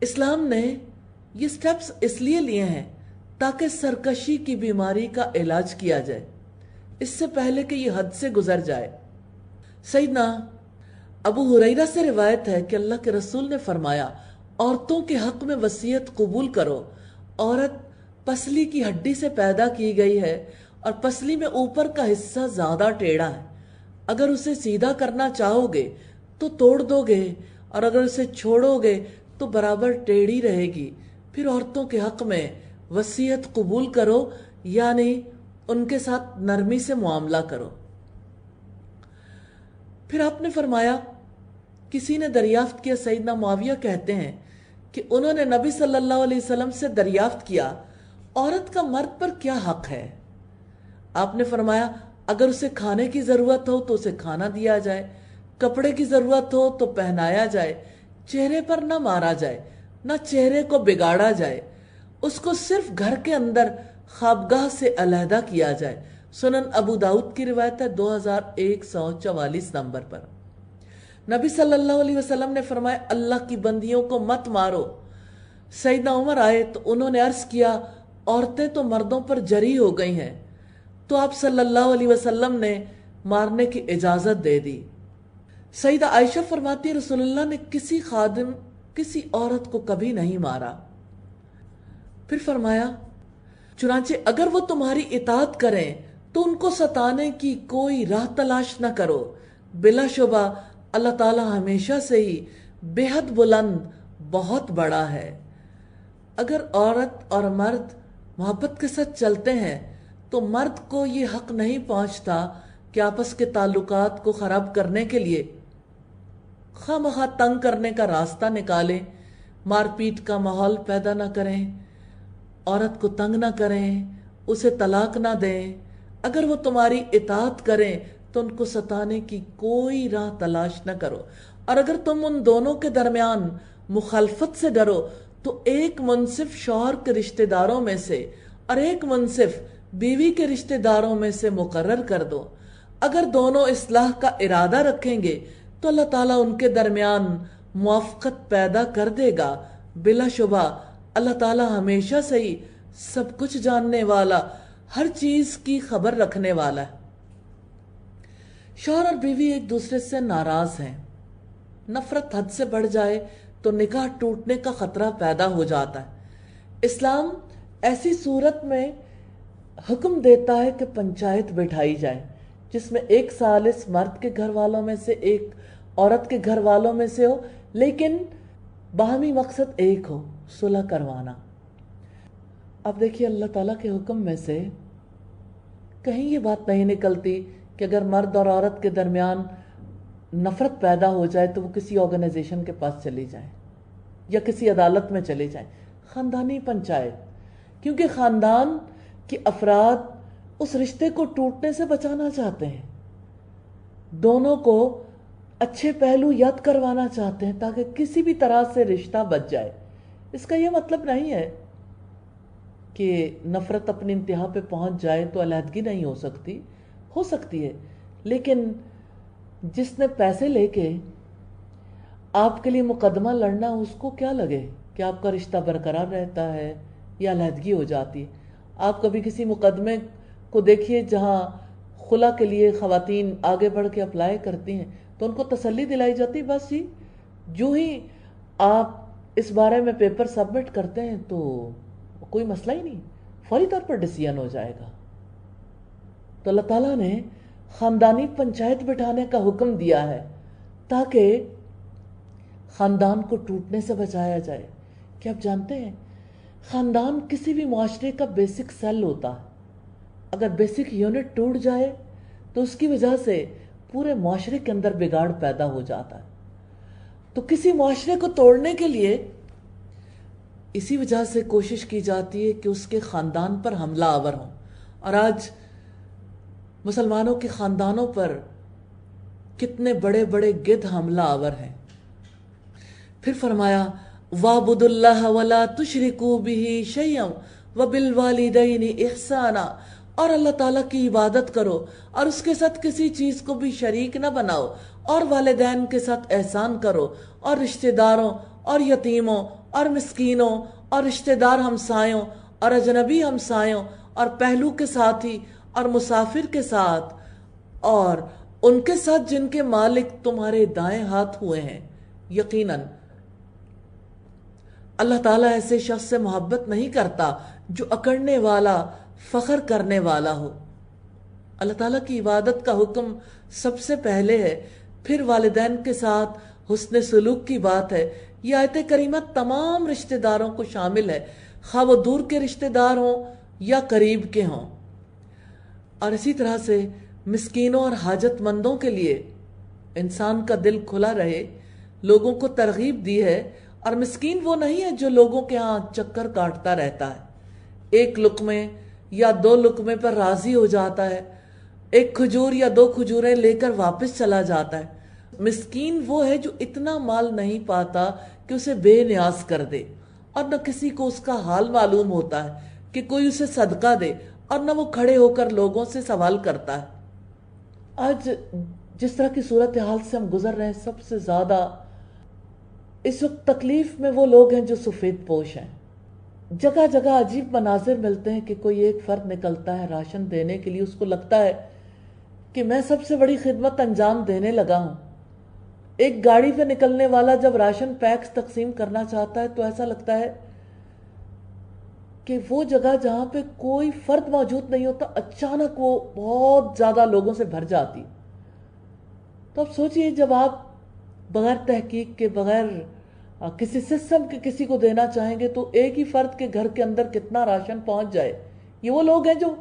Speaker 1: اسلام نے یہ سٹیپس اس لیے لیے ہیں تاکہ سرکشی کی بیماری کا علاج کیا جائے، اس سے پہلے کہ یہ حد سے گزر جائے۔ سیدنا ابو ہریرہ سے روایت ہے کہ اللہ کے رسول نے فرمایا، عورتوں کے حق میں وصیت قبول کرو۔ عورت پسلی کی ہڈی سے پیدا کی گئی ہے اور پسلی میں اوپر کا حصہ زیادہ ٹیڑھا ہے۔ اگر اسے سیدھا کرنا چاہو گے تو توڑ دو گے، اور اگر اسے چھوڑو گے تو برابر ٹیڑھی رہے گی۔ پھر عورتوں کے حق میں وصیت قبول کرو، یعنی ان کے ساتھ نرمی سے معاملہ کرو۔ پھر آپ نے فرمایا، کسی نے دریافت کیا، سیدنا معاویہ کہتے ہیں کہ انہوں نے نبی صلی اللہ علیہ وسلم سے دریافت کیا، عورت کا مرد پر کیا حق ہے؟ آپ نے فرمایا، اگر اسے کھانے کی ضرورت ہو تو اسے کھانا دیا جائے، کپڑے کی ضرورت ہو تو پہنایا جائے، چہرے پر نہ مارا جائے، نہ چہرے کو بگاڑا جائے، اس کو صرف گھر کے اندر خوابگاہ سے علیحدہ کیا جائے۔ سنن ابو داؤد کی روایت ہے 2144 نمبر پر۔ نبی صلی اللہ علیہ وسلم نے فرمایا، اللہ کی بندیوں کو مت مارو۔ سیدنا عمر آئے تو انہوں نے عرض کیا، عورتیں تو مردوں پر جری ہو گئی ہیں، تو آپ صلی اللہ علیہ وسلم نے مارنے کی اجازت دے دی۔ سیدہ عائشہ فرماتی، رسول اللہ نے کسی خادم کسی عورت کو کبھی نہیں مارا۔ پھر فرمایا، چنانچہ اگر وہ تمہاری اطاعت کریں تو ان کو ستانے کی کوئی راہ تلاش نہ کرو، بلا شبہ اللہ تعالی ہمیشہ سے ہی بے حد بلند بہت بڑا ہے۔ اگر عورت اور مرد محبت کے ساتھ چلتے ہیں تو مرد کو یہ حق نہیں پہنچتا کہ آپس کے تعلقات کو خراب کرنے کے لیے خواہ مخواہ تنگ کرنے کا راستہ نکالیں، مار پیٹ کا ماحول پیدا نہ کریں، عورت کو تنگ نہ کریں، اسے طلاق نہ دیں۔ اگر وہ تمہاری اطاعت کریں تو ان کو ستانے کی کوئی راہ تلاش نہ کرو، اور اگر تم ان دونوں کے درمیان مخالفت سے ڈرو تو ایک منصف شوہر کے رشتہ داروں میں سے اور ایک منصف بیوی کے رشتہ داروں میں سے مقرر کر دو۔ اگر دونوں اصلاح کا ارادہ رکھیں گے تو اللہ تعالیٰ ان کے درمیان موافقت پیدا کر دے گا۔ بلا شبہ اللہ تعالیٰ ہمیشہ سے ہی سب کچھ جاننے والا، ہر چیز کی خبر رکھنے والا ہے۔ شوہر اور بیوی ایک دوسرے سے ناراض ہیں، نفرت حد سے بڑھ جائے تو نکاح ٹوٹنے کا خطرہ پیدا ہو جاتا ہے۔ اسلام ایسی صورت میں حکم دیتا ہے کہ پنچایت بٹھائی جائے جس میں ایک ثالث مرد کے گھر والوں میں سے ایک عورت کے گھر والوں میں سے ہو، لیکن باہمی مقصد ایک ہو، صلح کروانا۔ اب دیکھیے اللہ تعالیٰ کے حکم میں سے کہیں یہ بات نہیں نکلتی کہ اگر مرد اور عورت کے درمیان نفرت پیدا ہو جائے تو وہ کسی آرگنائزیشن کے پاس چلی جائیں یا کسی عدالت میں چلے جائیں۔ خاندانی پنچایت، کیونکہ خاندان کے افراد اس رشتے کو ٹوٹنے سے بچانا چاہتے ہیں، دونوں کو اچھے پہلو یاد کروانا چاہتے ہیں تاکہ کسی بھی طرح سے رشتہ بچ جائے۔ اس کا یہ مطلب نہیں ہے کہ نفرت اپنی انتہا پہ پہنچ جائے تو علیحدگی نہیں ہو سکتی ہے، لیکن جس نے پیسے لے کے آپ کے لیے مقدمہ لڑنا، اس کو کیا لگے کہ آپ کا رشتہ برقرار رہتا ہے یا علیحدگی ہو جاتی ہے۔ آپ کبھی کسی مقدمے کو دیکھیے جہاں خلا کے لیے خواتین آگے بڑھ کے اپلائی کرتی ہیں تو ان کو تسلی دلائی جاتی، بس جی جو ہی آپ اس بارے میں پیپر سبمٹ کرتے ہیں تو کوئی مسئلہ ہی نہیں، فوری طور پر ڈیسیژن ہو جائے گا۔ تو اللہ تعالیٰ نے خاندانی پنچایت بٹھانے کا حکم دیا ہے تاکہ خاندان کو ٹوٹنے سے بچایا جائے۔ کیا آپ جانتے ہیں خاندان کسی بھی معاشرے کا بیسک سیل ہوتا ہے، اگر بیسک یونٹ ٹوٹ جائے تو اس کی وجہ سے پورے معاشرے کے اندر بگاڑ پیدا ہو جاتا ہے۔ تو کسی معاشرے کو توڑنے کے لیے اسی وجہ سے کوشش کی جاتی ہے کہ اس کے خاندان پر حملہ آور ہوں، اور آج مسلمانوں کے خاندانوں پر کتنے بڑے بڑے گدھ حملہ آور ہیں۔ پھر فرمایا وَاعْبُدُوا اللَّهَ وَلَا تُشْرِكُوا بِهِ شَيْئًا وَبِالْوَالِدَيْنِ إِحْسَانًا، اور اللہ تعالیٰ کی عبادت کرو اور اس کے ساتھ کسی چیز کو بھی شریک نہ بناؤ، اور والدین کے ساتھ احسان کرو، اور رشتہ داروں اور یتیموں اور مسکینوں اور رشتہ دار ہمسایوں اور اجنبی ہمسایوں اور پہلو کے ساتھی اور مسافر کے ساتھ اور ان کے ساتھ جن کے مالک تمہارے دائیں ہاتھ ہوئے ہیں۔ یقیناً اللہ تعالیٰ ایسے شخص سے محبت نہیں کرتا جو اکڑنے والا، فخر کرنے والا ہو۔ اللہ تعالیٰ کی عبادت کا حکم سب سے پہلے ہے، پھر والدین کے ساتھ حسن سلوک کی بات ہے۔ یہ آیت کریمہ تمام رشتہ داروں کو شامل ہے، خواہ وہ دور کے رشتہ دار ہوں یا قریب کے ہوں۔ اور اسی طرح سے مسکینوں اور حاجت مندوں کے لیے انسان کا دل کھلا رہے، لوگوں کو ترغیب دی ہے۔ اور مسکین وہ نہیں ہے جو لوگوں کے ہاں چکر کاٹتا رہتا ہے، ایک لقمے یا دو لقمے پر راضی ہو جاتا ہے، ایک کھجور یا دو کھجوریں لے کر واپس چلا جاتا ہے۔ مسکین وہ ہے جو اتنا مال نہیں پاتا کہ اسے بے نیاز کر دے، اور نہ کسی کو اس کا حال معلوم ہوتا ہے کہ کوئی اسے صدقہ دے، اور نہ وہ کھڑے ہو کر لوگوں سے سوال کرتا ہے۔ آج جس طرح کی صورتحال سے ہم گزر رہے ہیں، سب سے زیادہ اس وقت تکلیف میں وہ لوگ ہیں جو سفید پوش ہیں۔ جگہ جگہ عجیب مناظر ملتے ہیں کہ کوئی ایک فرد نکلتا ہے راشن دینے کے لیے، اس کو لگتا ہے کہ میں سب سے بڑی خدمت انجام دینے لگا ہوں۔ ایک گاڑی پہ نکلنے والا جب راشن پیکس تقسیم کرنا چاہتا ہے تو ایسا لگتا ہے کہ وہ جگہ جہاں پہ کوئی فرد موجود نہیں ہوتا، اچانک وہ بہت زیادہ لوگوں سے بھر جاتی۔ تو اب سوچئے جب آپ بغیر تحقیق کے، بغیر کسی سسٹم کے کسی کو دینا چاہیں گے تو ایک ہی فرد کے گھر کے اندر کتنا راشن پہنچ جائے۔ یہ وہ لوگ ہیں جو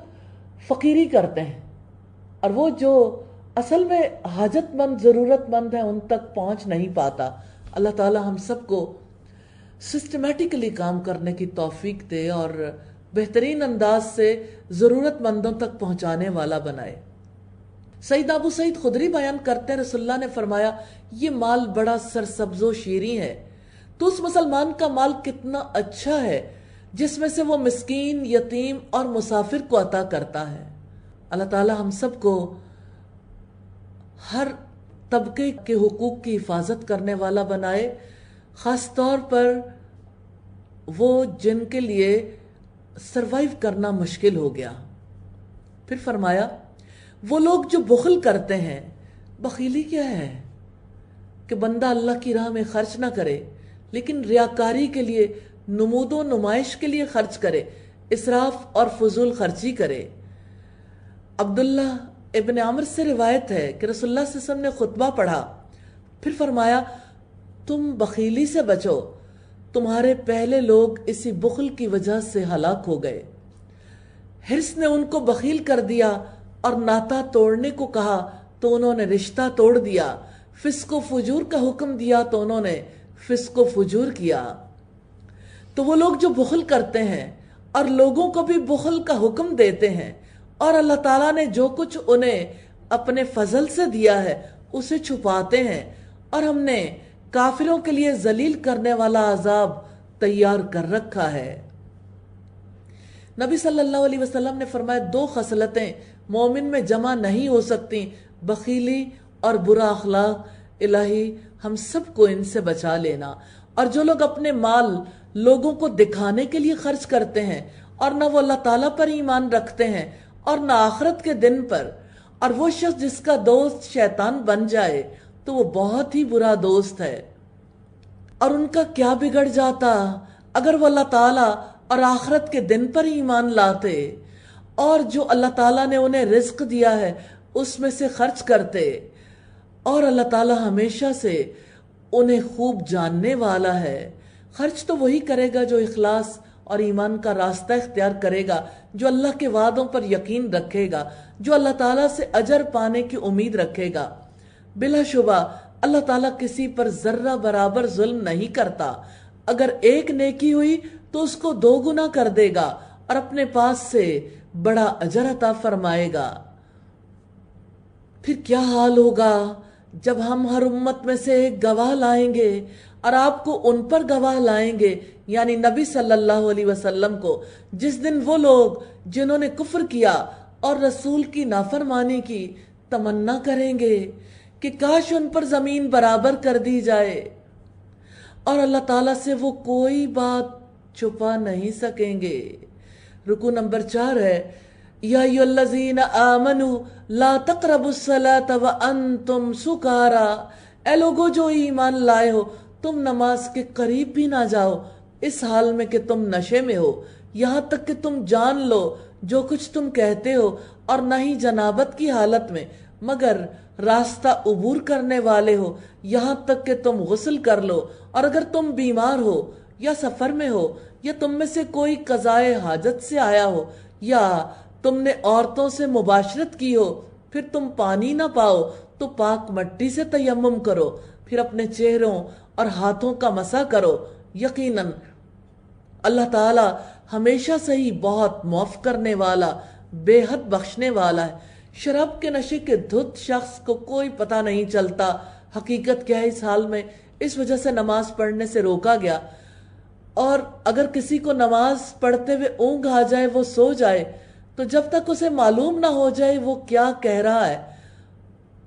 Speaker 1: فقیری کرتے ہیں، اور وہ جو اصل میں حاجت مند، ضرورت مند ہیں، ان تک پہنچ نہیں پاتا۔ اللہ تعالی ہم سب کو سسٹمیٹکلی کام کرنے کی توفیق دے اور بہترین انداز سے ضرورت مندوں تک پہنچانے والا بنائے۔ سیدنا ابو سعید خدری بیان کرتے ہیں رسول اللہ نے فرمایا یہ مال بڑا سرسبز و شیریں ہے، تو اس مسلمان کا مال کتنا اچھا ہے جس میں سے وہ مسکین، یتیم اور مسافر کو عطا کرتا ہے۔ اللہ تعالی ہم سب کو ہر طبقے کے حقوق کی حفاظت کرنے والا بنائے، خاص طور پر وہ جن کے لیے سروائیو کرنا مشکل ہو گیا۔ پھر فرمایا وہ لوگ جو بخل کرتے ہیں، بخیلی کیا ہے کہ بندہ اللہ کی راہ میں خرچ نہ کرے لیکن ریاکاری کے لیے نمود و نمائش کے لیے خرچ کرے، اسراف اور فضول خرچی کرے۔ عبداللہ ابن عمر سے روایت ہے کہ رسول اللہ صلی اللہ علیہ وسلم نے خطبہ پڑھا، پھر فرمایا تم بخیلی سے بچو، تمہارے پہلے لوگ اسی بخل کی وجہ سے ہلاک ہو گئے۔ حرص نے ان کو بخیل کر دیا اور ناتا توڑنے کو کہا تو انہوں نے رشتہ توڑ دیا، فسق و فجور کا حکم دیا تو انہوں نے فسق و فجور کیا۔ تو وہ لوگ جو بخل کرتے ہیں اور لوگوں کو بھی بخل کا حکم دیتے ہیں، اور اللہ تعالیٰ نے جو کچھ انہیں اپنے فضل سے دیا ہے اسے چھپاتے ہیں، اور ہم نے کافروں کے لیے ذلیل کرنے والا عذاب تیار کر رکھا ہے۔ نبی صلی اللہ علیہ وسلم نے فرمایا 2 خصلتیں مومن میں جمع نہیں ہو سکتی، بخیلی اور برا اخلاق۔ الہی ہم سب کو ان سے بچا لینا۔ اور جو لوگ اپنے مال لوگوں کو دکھانے کے لیے خرچ کرتے ہیں اور نہ وہ اللہ تعالیٰ پر ایمان رکھتے ہیں اور نہ آخرت کے دن پر، اور وہ شخص جس کا دوست شیطان بن جائے تو وہ بہت ہی برا دوست ہے۔ اور ان کا کیا بگڑ جاتا اگر وہ اللہ تعالیٰ اور آخرت کے دن پر ایمان لاتے، اور جو اللہ تعالیٰ نے انہیں رزق دیا ہے اس میں سے خرچ کرتے، اور اللہ تعالیٰ ہمیشہ سے انہیں خوب جاننے والا ہے۔ خرچ تو وہی کرے گا جو اخلاص اور ایمان کا راستہ اختیار کرے گا، جو اللہ کے وعدوں پر یقین رکھے گا، جو اللہ تعالیٰ سے اجر پانے کی امید رکھے گا۔ بلا شبہ اللہ تعالیٰ کسی پر ذرہ برابر ظلم نہیں کرتا۔ اگر ایک نیکی ہوئی تو اس کو 2 گنا کر دے گا اور اپنے پاس سے بڑا اجر عطا فرمائے گا۔ پھر کیا حال ہوگا جب ہم ہر امت میں سے ایک گواہ لائیں گے اور آپ کو ان پر گواہ لائیں گے، یعنی نبی صلی اللہ علیہ وسلم کو، جس دن وہ لوگ جنہوں نے کفر کیا اور رسول کی نافرمانی کی تمنا کریں گے کہ کاش ان پر زمین برابر کر دی جائے، اور اللہ تعالیٰ سے وہ کوئی بات چھپا نہیں سکیں گے۔ رکوع نمبر 4 ہے، یا ایھا الذین آمنوا لا تقربوا الصلاۃ وانتم سکارا، اے لوگو جو ایمان لائے ہو تم نماز کے قریب بھی نہ جاؤ اس حال میں کہ تم نشے میں ہو، یہاں تک کہ تم جان لو جو کچھ تم کہتے ہو، اور نہ ہی جنابت کی حالت میں مگر راستہ عبور کرنے والے ہو، یہاں تک کہ تم غسل کر لو، اور اگر تم بیمار ہو یا سفر میں ہو یا تم میں سے کوئی قضائے حاجت سے آیا ہو یا تم نے عورتوں سے مباشرت کی ہو، پھر تم پانی نہ پاؤ تو پاک مٹی سے تیمم کرو، پھر اپنے چہروں اور ہاتھوں کا مسح کرو، یقیناً اللہ تعالی ہمیشہ سے ہی بہت معاف کرنے والا، بے حد بخشنے والا ہے۔ شراب کے نشے کے دھت شخص کو کوئی پتہ نہیں چلتا حقیقت کیا ہے اس حال میں، اس وجہ سے نماز پڑھنے سے روکا گیا۔ اور اگر کسی کو نماز پڑھتے ہوئے اونگ آ جائے، وہ سو جائے، تو جب تک اسے معلوم نہ ہو جائے وہ کیا کہہ رہا ہے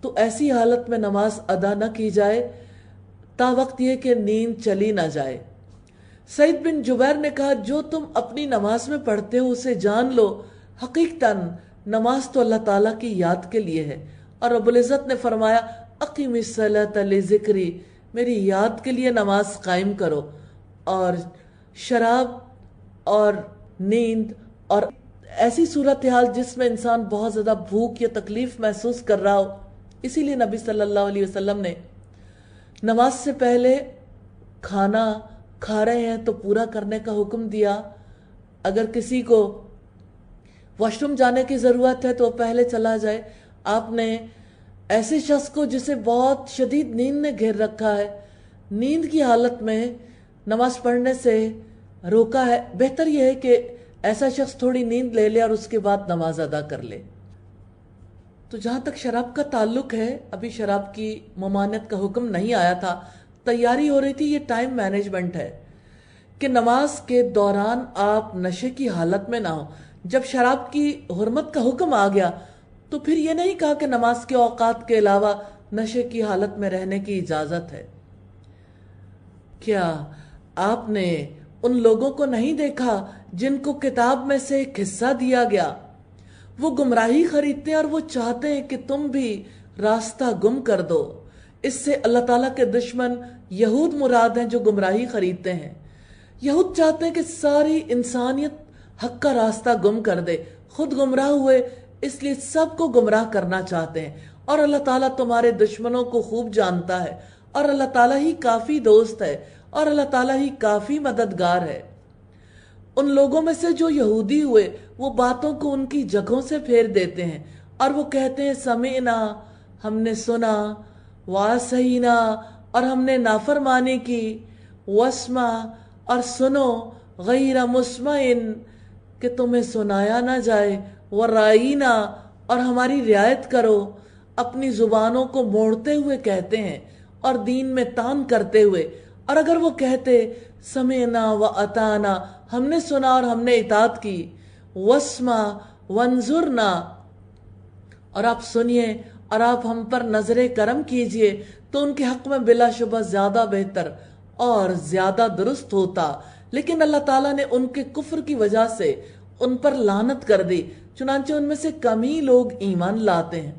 Speaker 1: تو ایسی حالت میں نماز ادا نہ کی جائے تا وقت یہ کہ نیند چلی نہ جائے۔ سعید بن جبیر نے کہا جو تم اپنی نماز میں پڑھتے ہو اسے جان لو، حقیقتاً نماز تو اللہ تعالیٰ کی یاد کے لیے ہے، اور رب العزت نے فرمایا اقیم الصلاۃ لذکری، میری یاد کے لیے نماز قائم کرو۔ اور شراب اور نیند اور ایسی صورتحال جس میں انسان بہت زیادہ بھوک یا تکلیف محسوس کر رہا ہو، اسی لیے نبی صلی اللہ علیہ وسلم نے نماز سے پہلے کھانا کھا رہے ہیں تو پورا کرنے کا حکم دیا۔ اگر کسی کو واش روم جانے کی ضرورت ہے تو وہ پہلے چلا جائے۔ آپ نے ایسے شخص کو جسے بہت شدید نیند نے گھیر رکھا ہے، نیند کی حالت میں نماز پڑھنے سے روکا ہے۔ بہتر یہ ہے کہ ایسا شخص تھوڑی نیند لے لے اور اس کے بعد نماز ادا کر لے۔ تو جہاں تک شراب کا تعلق ہے، ابھی شراب کی ممانعت کا حکم نہیں آیا تھا، تیاری ہو رہی تھی۔ یہ ٹائم مینجمنٹ ہے کہ نماز کے دوران آپ نشے کی حالت میں نہ ہو۔ جب شراب کی حرمت کا حکم آ گیا تو پھر یہ نہیں کہا کہ نماز کے اوقات کے علاوہ نشے کی حالت میں رہنے کی اجازت ہے۔ کیا آپ نے ان لوگوں کو نہیں دیکھا جن کو کتاب میں سے ایک حصہ دیا گیا؟ وہ گمراہی خریدتے ہیں اور وہ چاہتے ہیں کہ تم بھی راستہ گم کر دو۔ اس سے اللہ تعالیٰ کے دشمن یہود مراد ہیں جو گمراہی خریدتے ہیں۔ یہود چاہتے ہیں کہ ساری انسانیت حق کا راستہ گم کر دے، خود گمراہ ہوئے اس لیے سب کو گمراہ کرنا چاہتے ہیں، اور اللہ تعالیٰ تمہارے دشمنوں کو خوب جانتا ہے، اور اللہ تعالیٰ ہی کافی دوست ہے، اور اللہ تعالیٰ ہی کافی مددگار ہے۔ ان لوگوں میں سے جو یہودی ہوئے وہ باتوں کو ان کی جگہوں سے پھیر دیتے ہیں، اور وہ کہتے ہیں سمعنا، ہم نے سنا، وعصینا، اور ہم نے نافرمانی کی، واسمع، اور سنو، غیر مسمعن، کہ تمہیں سنایا نہ جائے، ورائینا، اور ہماری رعایت کرو۔ اپنی زبانوں کو موڑتے ہوئے کہتے ہیں اور دین میں تان کرتے ہوئے، اور اگر وہ کہتے سمعنا و اطعنا، ہم نے سنا اور ہم نے اطاعت کی، واسمع وانظرنا، اور آپ سنیے اور آپ ہم پر نظر کرم کیجئے، تو ان کے حق میں بلا شبہ زیادہ بہتر اور زیادہ درست ہوتا۔ لیکن اللہ تعالیٰ نے ان کے کفر کی وجہ سے ان پر لعنت کر دی، چنانچہ ان میں سے کم ہی لوگ ایمان لاتے ہیں۔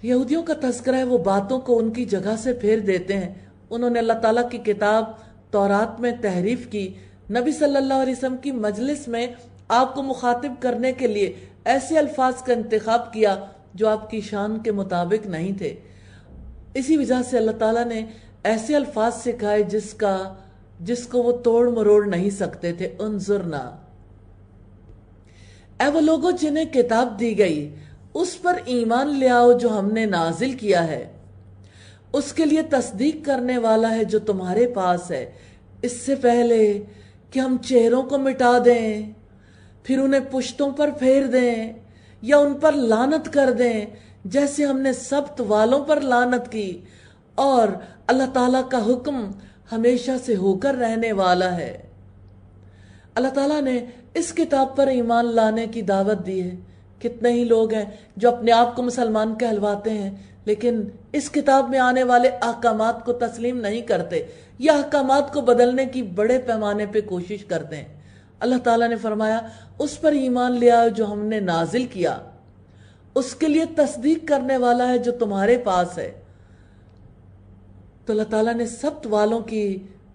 Speaker 1: یہودیوں کا تذکرہ ہے، وہ باتوں کو ان کی جگہ سے پھیر دیتے ہیں۔ انہوں نے اللہ تعالیٰ کی کتاب تورات میں تحریف کی، نبی صلی اللہ علیہ وسلم کی مجلس میں آپ کو مخاطب کرنے کے لیے ایسے الفاظ کا انتخاب کیا جو آپ کی شان کے مطابق نہیں تھے۔ اسی وجہ سے اللہ تعالیٰ نے ایسے الفاظ سکھائے جس کو وہ توڑ مروڑ نہیں سکتے تھے۔ انظرنا، اے وہ لوگوں جنہیں کتاب دی گئی، اس پر ایمان لے آؤ جو ہم نے نازل کیا ہے، اس کے لیے تصدیق کرنے والا ہے جو تمہارے پاس ہے، اس سے پہلے کہ ہم چہروں کو مٹا دیں، پھر انہیں پشتوں پر پھیر دیں یا ان پر لعنت کر دیں، جیسے ہم نے سبت والوں پر لعنت کی، اور اللہ تعالیٰ کا حکم ہمیشہ سے ہو کر رہنے والا ہے۔ اللہ تعالیٰ نے اس کتاب پر ایمان لانے کی دعوت دی ہے۔ کتنے ہی لوگ ہیں جو اپنے آپ کو مسلمان کہلواتے ہیں لیکن اس کتاب میں آنے والے احکامات کو تسلیم نہیں کرتے یا احکامات کو بدلنے کی بڑے پیمانے پہ کوشش کرتے ہیں۔ اللہ تعالیٰ نے فرمایا اس پر ایمان لے آؤ جو ہم نے نازل کیا، اس کے لیے تصدیق کرنے والا ہے جو تمہارے پاس ہے۔ تو اللہ تعالیٰ نے سبت والوں کی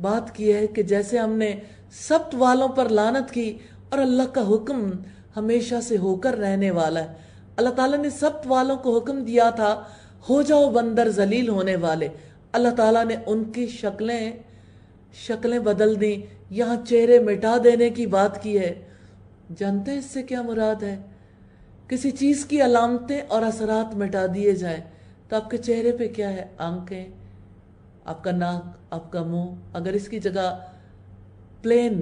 Speaker 1: بات کی ہے کہ جیسے ہم نے سبت والوں پر لعنت کی اور اللہ کا حکم ہمیشہ سے ہو کر رہنے والا ہے۔ اللہ تعالیٰ نے سبت والوں کو حکم دیا تھا ہو جاؤ بندر ذلیل ہونے والے، اللہ تعالیٰ نے ان کی شکلیں بدل دیں، یہاں چہرے مٹا دینے کی بات کی ہے۔ جانتے ہیں اس سے کیا مراد ہے؟ کسی چیز کی علامتیں اور اثرات مٹا دیے جائیں تو آپ کے چہرے پہ کیا ہے؟ آنکھیں، آپ کا ناک، آپ کا منہ، اگر اس کی جگہ پلین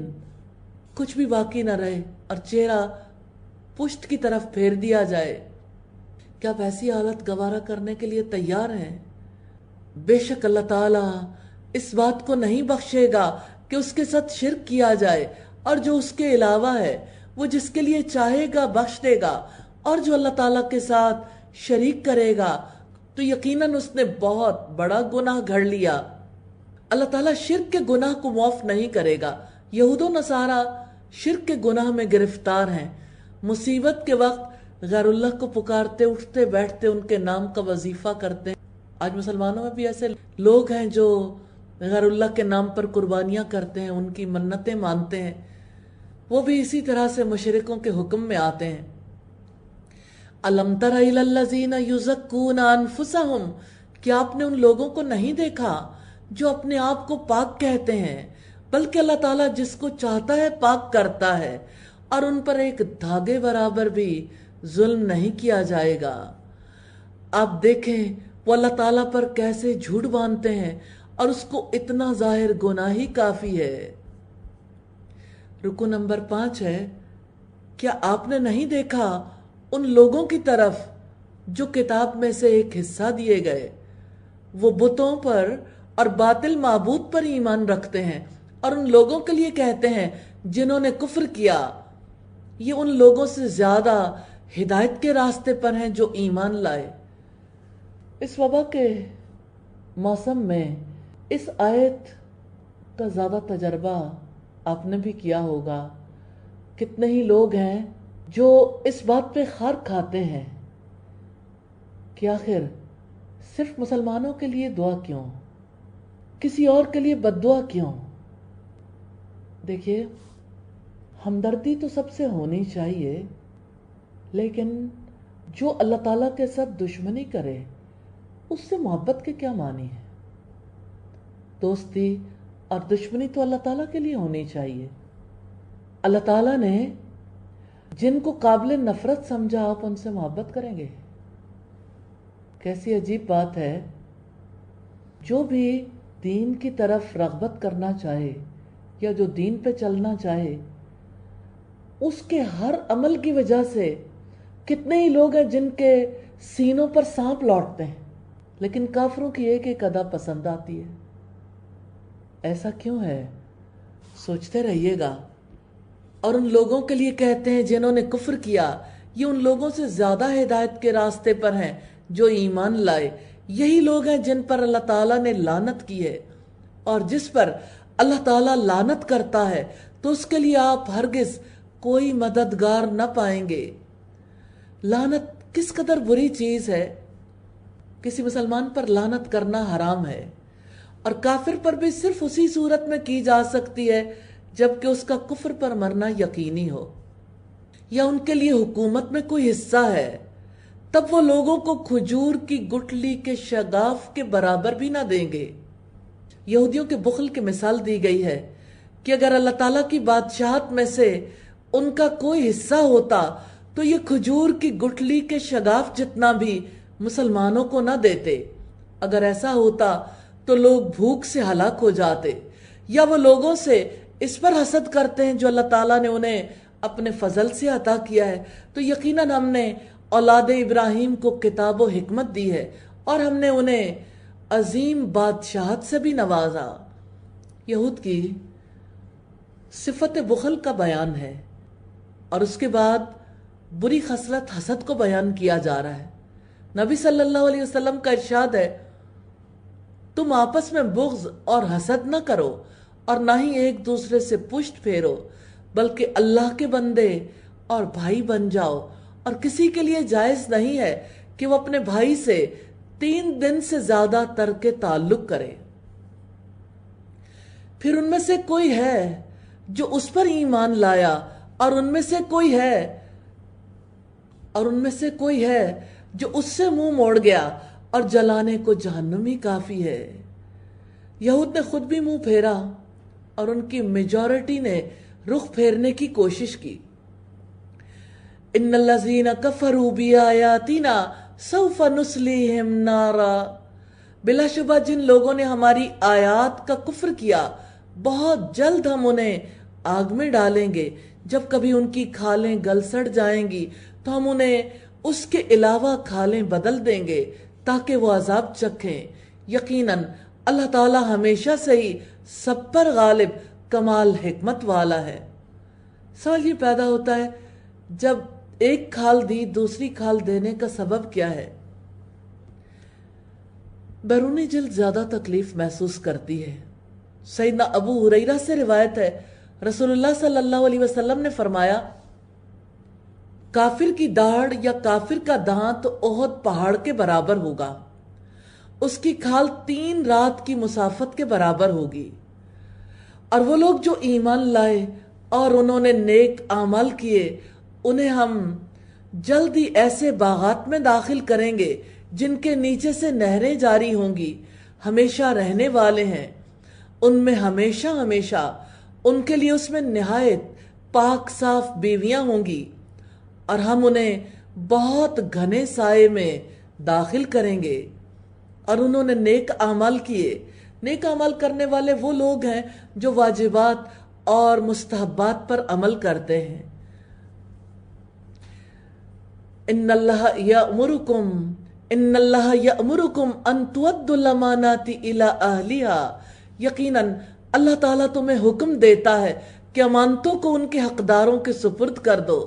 Speaker 1: کچھ بھی باقی نہ رہے اور چہرہ پشت کی طرف پھیر دیا جائے، کیا آپ ایسی حالت گوارا کرنے کے لیے تیار ہیں؟ بے شک اللہ تعالیٰ اس بات کو نہیں بخشے گا کہ اس کے ساتھ شرک کیا جائے، اور جو اس کے علاوہ ہے وہ جس کے لیے چاہے گا بخش دے گا، اور جو اللہ تعالیٰ کے ساتھ شریک کرے گا تو یقیناً اس نے بہت بڑا گناہ گھڑ لیا۔ اللہ تعالیٰ شرک کے گناہ کو معاف نہیں کرے گا۔ یہود و نصارہ شرک کے گناہ میں گرفتار ہیں، مصیبت کے وقت غیر اللہ کو پکارتے، اٹھتے بیٹھتے ان کے نام کا وظیفہ کرتے ہیں۔ آج مسلمانوں میں بھی ایسے لوگ ہیں جو غیر اللہ کے نام پر قربانیاں کرتے ہیں، ان کی منتیں مانتے ہیں، وہ بھی اسی طرح سے مشرکوں کے حکم میں آتے ہیں۔ الم تر الی الذین یزکون انفسہم، کیا آپ نے ان لوگوں کو نہیں دیکھا جو اپنے آپ کو پاک کہتے ہیں، بلکہ اللہ تعالیٰ جس کو چاہتا ہے پاک کرتا ہے، اور ان پر ایک دھاگے برابر بھی ظلم نہیں کیا جائے گا۔ آپ دیکھیں وہ اللہ تعالیٰ پر کیسے جھوٹ باندھتے ہیں اور اس کو اتنا ظاہر گناہ ہی کافی ہے۔ رکو نمبر 5 ہے، کیا آپ نے نہیں دیکھا ان لوگوں کی طرف جو کتاب میں سے ایک حصہ دیے گئے، وہ بتوں پر اور باطل معبود پر ایمان رکھتے ہیں، اور ان لوگوں کے لیے کہتے ہیں جنہوں نے کفر کیا، یہ ان لوگوں سے زیادہ ہدایت کے راستے پر ہیں جو ایمان لائے۔ اس وبا کے موسم میں اس آیت کا زیادہ تجربہ آپ نے بھی کیا ہوگا۔ کتنے ہی لوگ ہیں جو اس بات پہ خار کھاتے ہیں کہ آخر صرف مسلمانوں کے لیے دعا کیوں، کسی اور کے لیے بد دعا کیوں؟ دیکھیے، ہمدردی تو سب سے ہونی چاہیے، لیکن جو اللہ تعالیٰ کے ساتھ دشمنی کرے اس سے محبت کے کیا معنی ہے؟ دوستی اور دشمنی تو اللہ تعالیٰ کے لیے ہونی چاہیے۔ اللہ تعالیٰ نے جن کو قابل نفرت سمجھا، آپ ان سے محبت کریں گے؟ کیسی عجیب بات ہے۔ جو بھی دین کی طرف رغبت کرنا چاہے یا جو دین پہ چلنا چاہے، اس کے ہر عمل کی وجہ سے کتنے ہی لوگ ہیں جن کے سینوں پر سانپ لوٹتے ہیں، لیکن کافروں کی ایک ایک ادا پسند آتی ہے۔ ایسا کیوں ہے؟ سوچتے رہیے گا۔ اور ان لوگوں کے لیے کہتے ہیں جنہوں نے کفر کیا، یہ ان لوگوں سے زیادہ ہدایت کے راستے پر ہیں جو ایمان لائے۔ یہی لوگ ہیں جن پر اللہ تعالیٰ نے لعنت کی ہے، اور جس پر اللہ تعالیٰ لعنت کرتا ہے تو اس کے لیے آپ ہرگز کوئی مددگار نہ پائیں گے۔ لعنت کس قدر بری چیز ہے۔ کسی مسلمان پر لعنت کرنا حرام ہے، اور کافر پر بھی صرف اسی صورت میں کی جا سکتی ہے جبکہ اس کا کفر پر مرنا یقینی ہو، یا ان کے لیے حکومت میں کوئی حصہ ہے، تب وہ لوگوں کو کھجور کی گٹھلی کے شگاف کے برابر بھی نہ دیں گے۔ یہودیوں کے بخل کی مثال دی گئی ہے کہ اگر اللہ تعالیٰ کی بادشاہت میں سے ان کا کوئی حصہ ہوتا تو یہ کھجور کی گٹھلی کے شگاف جتنا بھی مسلمانوں کو نہ دیتے۔ اگر ایسا ہوتا تو لوگ بھوک سے ہلاک ہو جاتے۔ یا وہ لوگوں سے اس پر حسد کرتے ہیں جو اللہ تعالیٰ نے انہیں اپنے فضل سے عطا کیا ہے، تو یقیناً ہم نے اولاد ابراہیم کو کتاب و حکمت دی ہے، اور ہم نے انہیں عظیم بادشاہت سے بھی نوازا۔ یہود کی صفت بخل کا بیان ہے، اور اس کے بعد بری خصلت حسد کو بیان کیا جا رہا ہے۔ نبی صلی اللہ علیہ وسلم کا ارشاد ہے، تم آپس میں بغض اور حسد نہ کرو، اور نہ ہی ایک دوسرے سے پشت پھیرو، بلکہ اللہ کے بندے اور بھائی بن جاؤ، اور کسی کے لیے جائز نہیں ہے کہ وہ اپنے بھائی سے 3 دن سے زیادہ ترک تعلق کرے۔ پھر ان میں سے کوئی ہے جو اس پر ایمان لایا، اور ان میں سے کوئی ہے جو اس سے منہ موڑ گیا، اور جلانے کو جہنم ہی کافی ہے۔ یہود نے خود بھی منہ پھیرا، اور ان کی میجورٹی نے رخ پھیرنے کی کوشش کی۔ ان الذین کفروا بآیاتنا سوف نصلیہم نارا، بلا شبہ جن لوگوں نے ہماری آیات کا کفر کیا، بہت جلد ہم انہیں آگ میں ڈالیں گے۔ جب کبھی ان کی کھالیں گل سڑ جائیں گی تو ہم انہیں اس کے علاوہ کھالیں بدل دیں گے تاکہ وہ عذاب چکھیں۔ یقیناً اللہ تعالیٰ ہمیشہ سے ہی سب پر غالب کمال حکمت والا ہے۔ سوال یہ پیدا ہوتا ہے، جب ایک کھال دی دوسری کھال دینے کا سبب کیا ہے؟ بیرونی جلد زیادہ تکلیف محسوس کرتی ہے۔ سیدنا ابو ہریرہ سے روایت ہے، رسول اللہ صلی اللہ علیہ وسلم نے فرمایا، کافر کی داڑھ یا کافر کا دانت احد پہاڑ کے برابر ہوگا، اس کی کھال 3 رات کی مسافت کے برابر ہوگی۔ اور وہ لوگ جو ایمان لائے اور انہوں نے نیک اعمال کیے، انہیں ہم جلد ہی ایسے باغات میں داخل کریں گے جن کے نیچے سے نہریں جاری ہوں گی، ہمیشہ رہنے والے ہیں ان میں ہمیشہ ہمیشہ، ان کے لیے اس میں نہایت پاک صاف بیویاں ہوں گی، اور ہم انہیں بہت گھنے سائے میں داخل کریں گے۔ اور انہوں نے نیک اعمال کیے۔ نیک اعمال کرنے والے وہ لوگ ہیں جو واجبات اور مستحبات پر عمل کرتے ہیں۔ ان اللہ یأمرکم ان تؤدوا الامانات الی اہلها، یقیناً اللہ تعالیٰ تمہیں حکم دیتا ہے کہ امانتوں کو ان کے حقداروں کے سپرد کر دو،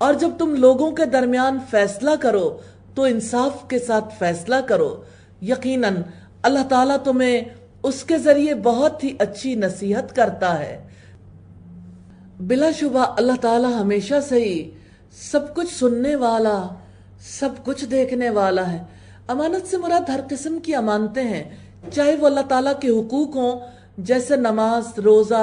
Speaker 1: اور جب تم لوگوں کے درمیان فیصلہ کرو تو انصاف کے ساتھ فیصلہ کرو، یقیناً اللہ تعالیٰ تمہیں اس کے ذریعے بہت ہی اچھی نصیحت کرتا ہے۔ بلا شبہ اللہ تعالیٰ ہمیشہ سے ہی سب کچھ سننے والا، سب کچھ دیکھنے والا ہے۔ امانت سے مراد ہر قسم کی امانتیں ہیں، چاہے وہ اللہ تعالیٰ کے حقوق ہوں جیسے نماز، روزہ،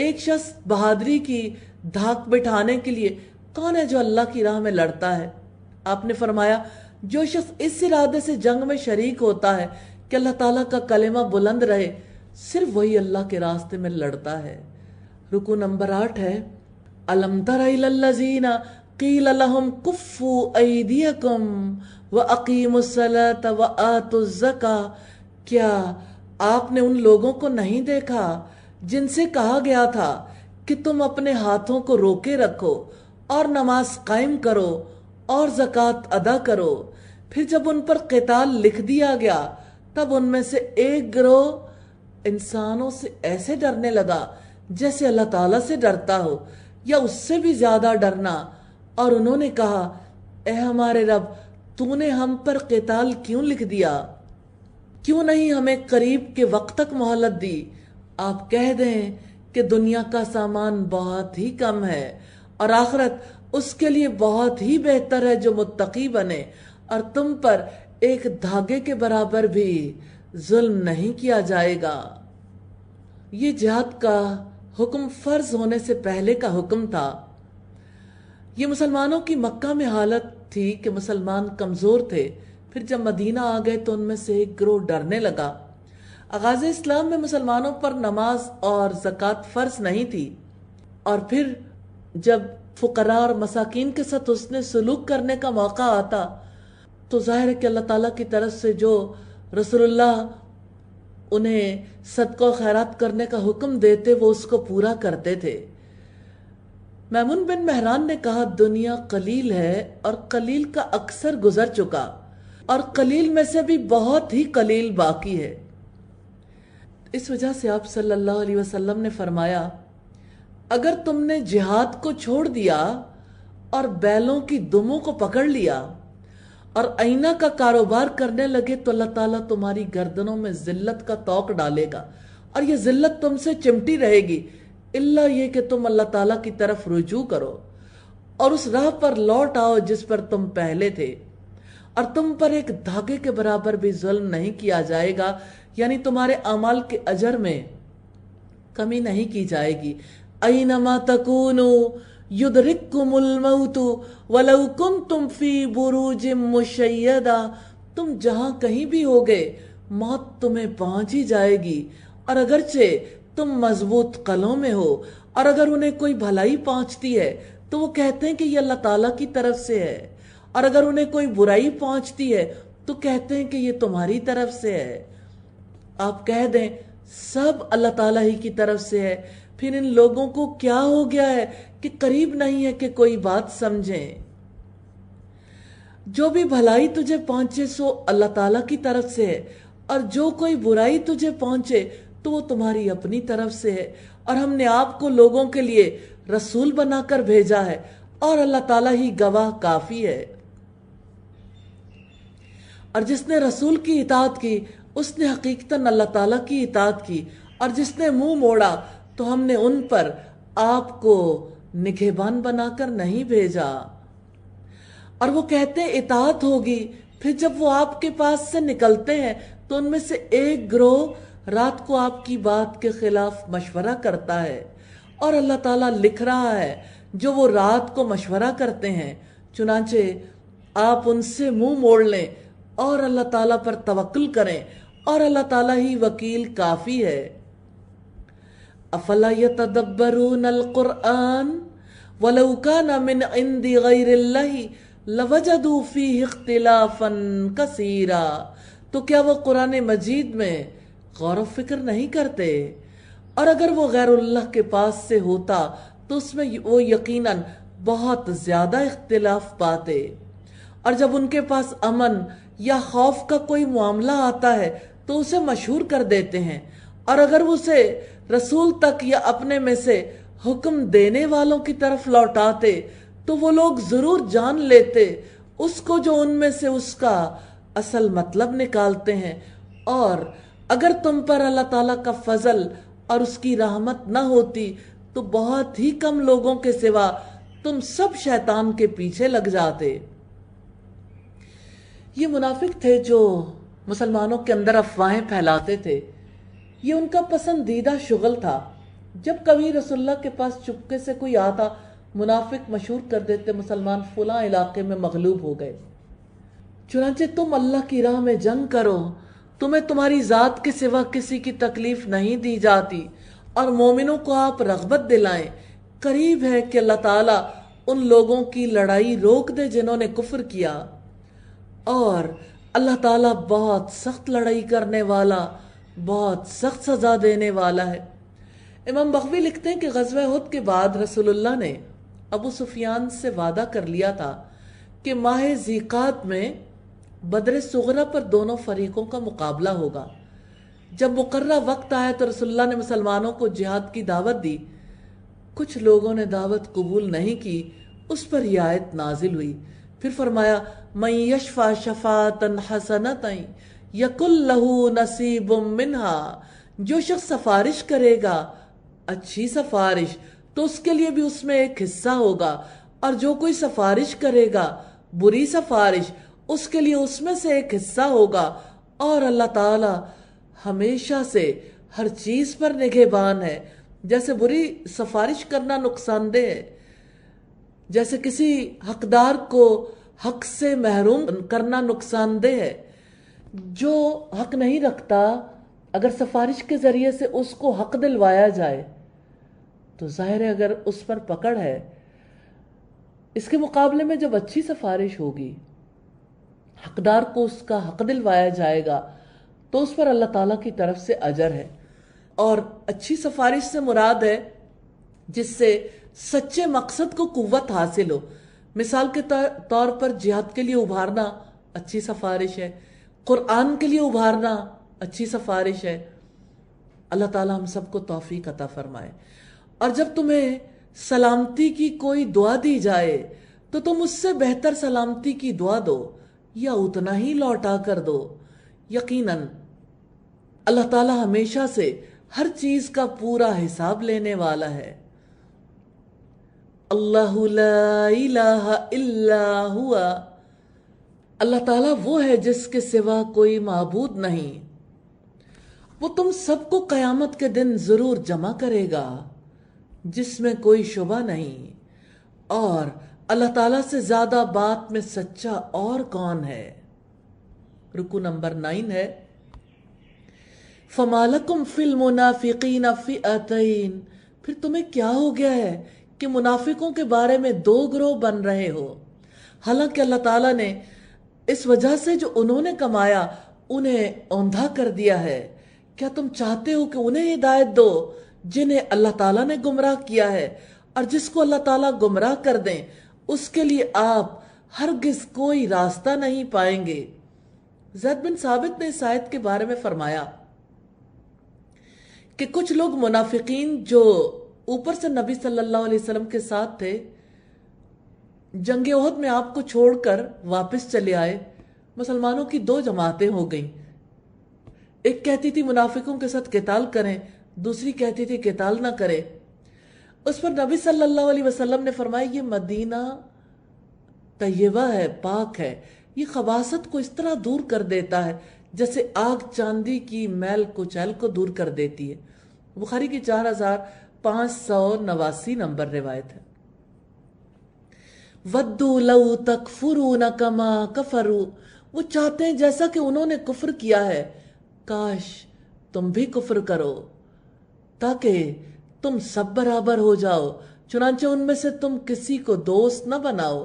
Speaker 1: ایک شخص بہادری کی دھاک بٹھانے کے لیے کون ہے جو اللہ کی راہ میں لڑتا ہے؟ آپ نے فرمایا جو شخص اس ارادے سے جنگ میں شریک ہوتا ہے کہ اللہ تعالیٰ کا کلمہ بلند رہے، صرف وہی اللہ کے راستے میں لڑتا ہے۔ رکوع نمبر 8 ہے الم تر الی الذین قیل لهم کفوا ایدیکم واقیموا الصلاۃ وآتوا الزکاۃ، کیا آپ نے ان لوگوں کو نہیں دیکھا جن سے کہا گیا تھا کہ تم اپنے ہاتھوں کو روکے رکھو اور نماز قائم کرو اور زکوٰۃ ادا کرو؟ پھر جب ان پر قتال لکھ دیا گیا تب ان میں سے ایک گروہ انسانوں سے ایسے ڈرنے لگا جیسے اللہ تعالیٰ سے ڈرتا ہو یا اس سے بھی زیادہ ڈرنا، اور انہوں نے کہا اے ہمارے رب، تو نے ہم پر قتال کیوں لکھ دیا؟ کیوں نہیں ہمیں قریب کے وقت تک مہلت دی؟ آپ کہہ دیں کہ دنیا کا سامان بہت ہی کم ہے اور آخرت اس کے لیے بہت ہی بہتر ہے جو متقی بنے، اور تم پر ایک دھاگے کے برابر بھی ظلم نہیں کیا جائے گا۔ یہ جہاد کا حکم فرض ہونے سے پہلے کا حکم تھا۔ یہ مسلمانوں کی مکہ میں حالت تھی کہ مسلمان کمزور تھے، پھر جب مدینہ آ گئے تو ان میں سے ایک گروہ ڈرنے لگا۔ آغاز اسلام میں مسلمانوں پر نماز اور زکوٰۃ فرض نہیں تھی، اور پھر جب فقراء اور مساکین کے ساتھ حسن سلوک کرنے کا موقع آتا تو ظاہر ہے کہ اللہ تعالیٰ کی طرف سے جو رسول اللہ انہیں صدقہ و خیرات کرنے کا حکم دیتے وہ اس کو پورا کرتے تھے۔ میمون بن مہران نے کہا دنیا قلیل ہے اور قلیل کا اکثر گزر چکا، اور قلیل میں سے بھی بہت ہی قلیل باقی ہے۔ اس وجہ سے آپ صلی اللہ علیہ وسلم نے فرمایا اگر تم نے جہاد کو چھوڑ دیا اور بیلوں کی دموں کو پکڑ لیا اور آئینہ کا کاروبار کرنے لگے تو اللہ تعالیٰ تمہاری گردنوں میں ذلت کا طوق ڈالے گا، اور یہ ذلت تم سے چمٹی رہے گی الا یہ کہ تم اللہ تعالیٰ کی طرف رجوع کرو اور اس راہ پر لوٹ آؤ جس پر تم پہلے تھے، اور تم پر ایک دھاگے کے برابر بھی ظلم نہیں کیا جائے گا، یعنی تمہارے اعمال کے اجر میں کمی نہیں کی جائے گی۔ اینما تکونوا یدرککم الموت ولو کنتم فی بروج مشیدہ، تم جہاں کہیں بھی ہوگے موت تمہیں پہنچ ہی جائے گی، اور اگرچہ تم مضبوط قلعوں میں ہو، اور اگر انہیں کوئی بھلائی پہنچتی ہے تو وہ کہتے ہیں کہ یہ اللہ تعالیٰ کی طرف سے ہے، اور اگر انہیں کوئی برائی پہنچتی ہے تو کہتے ہیں کہ یہ تمہاری طرف سے ہے۔ آپ کہہ دیں سب اللہ تعالیٰ ہی کی طرف سے ہے، پھر ان لوگوں کو کیا ہو گیا ہے کہ قریب نہیں ہے کہ کوئی بات سمجھیں۔ جو بھی بھلائی تجھے پہنچے سو اللہ تعالیٰ کی طرف سے ہے، اور جو کوئی برائی تجھے پہنچے تو وہ تمہاری اپنی طرف سے ہے، اور ہم نے آپ کو لوگوں کے لیے رسول بنا کر بھیجا ہے، اور اللہ تعالیٰ ہی گواہ کافی ہے۔ اور جس نے رسول کی اطاعت کی اس نے حقیقتاً اللہ تعالیٰ کی اطاعت کی، اور جس نے منہ موڑا تو ہم نے ان پر آپ کو نگہبان بنا کر نہیں بھیجا۔ اور وہ کہتے ہیں اطاعت ہوگی، پھر جب وہ آپ کے پاس سے نکلتے ہیں تو ان میں سے ایک گروہ رات کو آپ کی بات کے خلاف مشورہ کرتا ہے، اور اللہ تعالیٰ لکھ رہا ہے جو وہ رات کو مشورہ کرتے ہیں، چنانچہ آپ ان سے منہ موڑ لیں اور اللہ تعالیٰ پر توکل کریں، اور اللہ تعالیٰ ہی وکیل کافی ہے۔ افلا یتدبرون القرآن ولو کان من عند غیر اللہ لوجدوا فیہ اختلافا کثیرا، تو کیا وہ قرآن مجید میں غور و فکر نہیں کرتے؟ اور اگر وہ غیر اللہ کے پاس سے ہوتا تو اس میں وہ یقیناً بہت زیادہ اختلاف پاتے۔ اور جب ان کے پاس امن یا خوف کا کوئی معاملہ آتا ہے تو اسے مشہور کر دیتے ہیں، اور اگر وہ اسے رسول تک یا اپنے میں سے حکم دینے والوں کی طرف لوٹاتے تو وہ لوگ ضرور جان لیتے اس کو جو ان میں سے اس کا اصل مطلب نکالتے ہیں، اور اگر تم پر اللہ تعالیٰ کا فضل اور اس کی رحمت نہ ہوتی تو بہت ہی کم لوگوں کے سوا تم سب شیطان کے پیچھے لگ جاتے۔ یہ منافق تھے جو مسلمانوں کے اندر افواہیں پھیلاتے تھے، یہ ان کا پسندیدہ شغل تھا، جب کبھی رسول اللہ کے پاس چپکے سے کوئی آتا، منافق مشہور کر دیتے مسلمان فلاں علاقے میں مغلوب ہو گئے، چنانچہ تم اللہ کی راہ میں جنگ کرو، تمہیں تمہاری ذات کے سوا کسی کی تکلیف نہیں دی جاتی، اور مومنوں کو آپ رغبت دلائیں، قریب ہے کہ اللہ تعالیٰ ان لوگوں کی لڑائی روک دے جنہوں نے کفر کیا، اور اللہ تعالیٰ بہت سخت لڑائی کرنے والا، بہت سخت سزا دینے والا ہے۔ امام بغوی لکھتے ہیں کہ غزوہ احد کے بعد رسول اللہ نے ابو سفیان سے وعدہ کر لیا تھا کہ ماہ ذیقعد میں بدر صغرا پر دونوں فریقوں کا مقابلہ ہوگا۔ جب مقررہ وقت آیا تو رسول اللہ نے مسلمانوں کو جہاد کی دعوت دی، کچھ لوگوں نے دعوت قبول نہیں کی، اس پر یہ آیت نازل ہوئی، پھر فرمایا من یشفع شفاعۃ حسنۃ یکن لہ نصیب منہا، جو شخص سفارش کرے گا اچھی سفارش تو اس کے لیے بھی اس میں ایک حصہ ہوگا، اور جو کوئی سفارش کرے گا بری سفارش اس کے لیے اس میں سے ایک حصہ ہوگا، اور اللہ تعالی ہمیشہ سے ہر چیز پر نگہبان ہے۔ جیسے بری سفارش کرنا نقصان دہ ہے، جیسے کسی حقدار کو حق سے محروم کرنا نقصان دہ ہے، جو حق نہیں رکھتا اگر سفارش کے ذریعے سے اس کو حق دلوایا جائے تو ظاہر ہے اگر اس پر پکڑ ہے۔ اس کے مقابلے میں جب اچھی سفارش ہوگی، حقدار کو اس کا حق دلوایا جائے گا تو اس پر اللہ تعالیٰ کی طرف سے اجر ہے۔ اور اچھی سفارش سے مراد ہے جس سے سچے مقصد کو قوت حاصل ہو۔ مثال کے طور پر جہاد کے لیے ابھارنا اچھی سفارش ہے، قرآن کے لیے ابھارنا اچھی سفارش ہے۔ اللہ تعالیٰ ہم سب کو توفیق عطا فرمائے۔ اور جب تمہیں سلامتی کی کوئی دعا دی جائے تو تم اس سے بہتر سلامتی کی دعا دو یا اتنا ہی لوٹا کر دو، یقیناً اللہ تعالیٰ ہمیشہ سے ہر چیز کا پورا حساب لینے والا ہے۔ اللہ لا الہ الا ہوا، اللہ تعالیٰ وہ ہے جس کے سوا کوئی معبود نہیں، وہ تم سب کو قیامت کے دن ضرور جمع کرے گا جس میں کوئی شبہ نہیں، اور اللہ تعالیٰ سے زیادہ بات میں سچا اور کون ہے۔ رکو نمبر 9 ہے فَمَا لَكُمْ فِي الْمُنَافِقِينَ فِئَتَيْنِ، پھر تمہیں کیا ہو گیا ہے کہ منافقوں کے بارے میں 2 گروہ بن رہے ہو، حالانکہ اللہ تعالیٰ نے اس وجہ سے جو انہوں نے کمایا انہیں اوندھا کر دیا ہے۔ کیا تم چاہتے ہو کہ انہیں ہدایت دو جنہیں اللہ تعالیٰ نے گمراہ کیا ہے، اور جس کو اللہ تعالیٰ گمراہ کر دیں اس کے لیے آپ ہرگز کوئی راستہ نہیں پائیں گے۔ زید بن ثابت نے اس آیت کے بارے میں فرمایا کہ کچھ لوگ منافقین جو اوپر سے نبی صلی اللہ علیہ وسلم کے ساتھ تھے، جنگ احد میں آپ کو چھوڑ کر واپس چلے آئے۔ مسلمانوں کی 2 جماعتیں ہو گئیں، ایک کہتی تھی منافقوں کے ساتھ قتال کریں، دوسری کہتی تھی قتال نہ کریں۔ اس پر نبی صلی اللہ علیہ وسلم نے فرمایا یہ مدینہ طیبہ ہے، پاک ہے، یہ خباثت کو اس طرح دور کر دیتا ہے جیسے آگ چاندی کی میل کچیل کو دور کر دیتی ہے۔ بخاری کی 4589 نمبر روایت ہے۔ وَدُّوا لَوْ تَكْفُرُونَ كَمَا كَفَرُوا، وہ چاہتے ہیں جیسا کہ انہوں نے کفر کیا ہے، کاش تم بھی کفر کرو تاکہ تم سب برابر ہو جاؤ، چنانچہ ان میں سے تم کسی کو دوست نہ بناؤ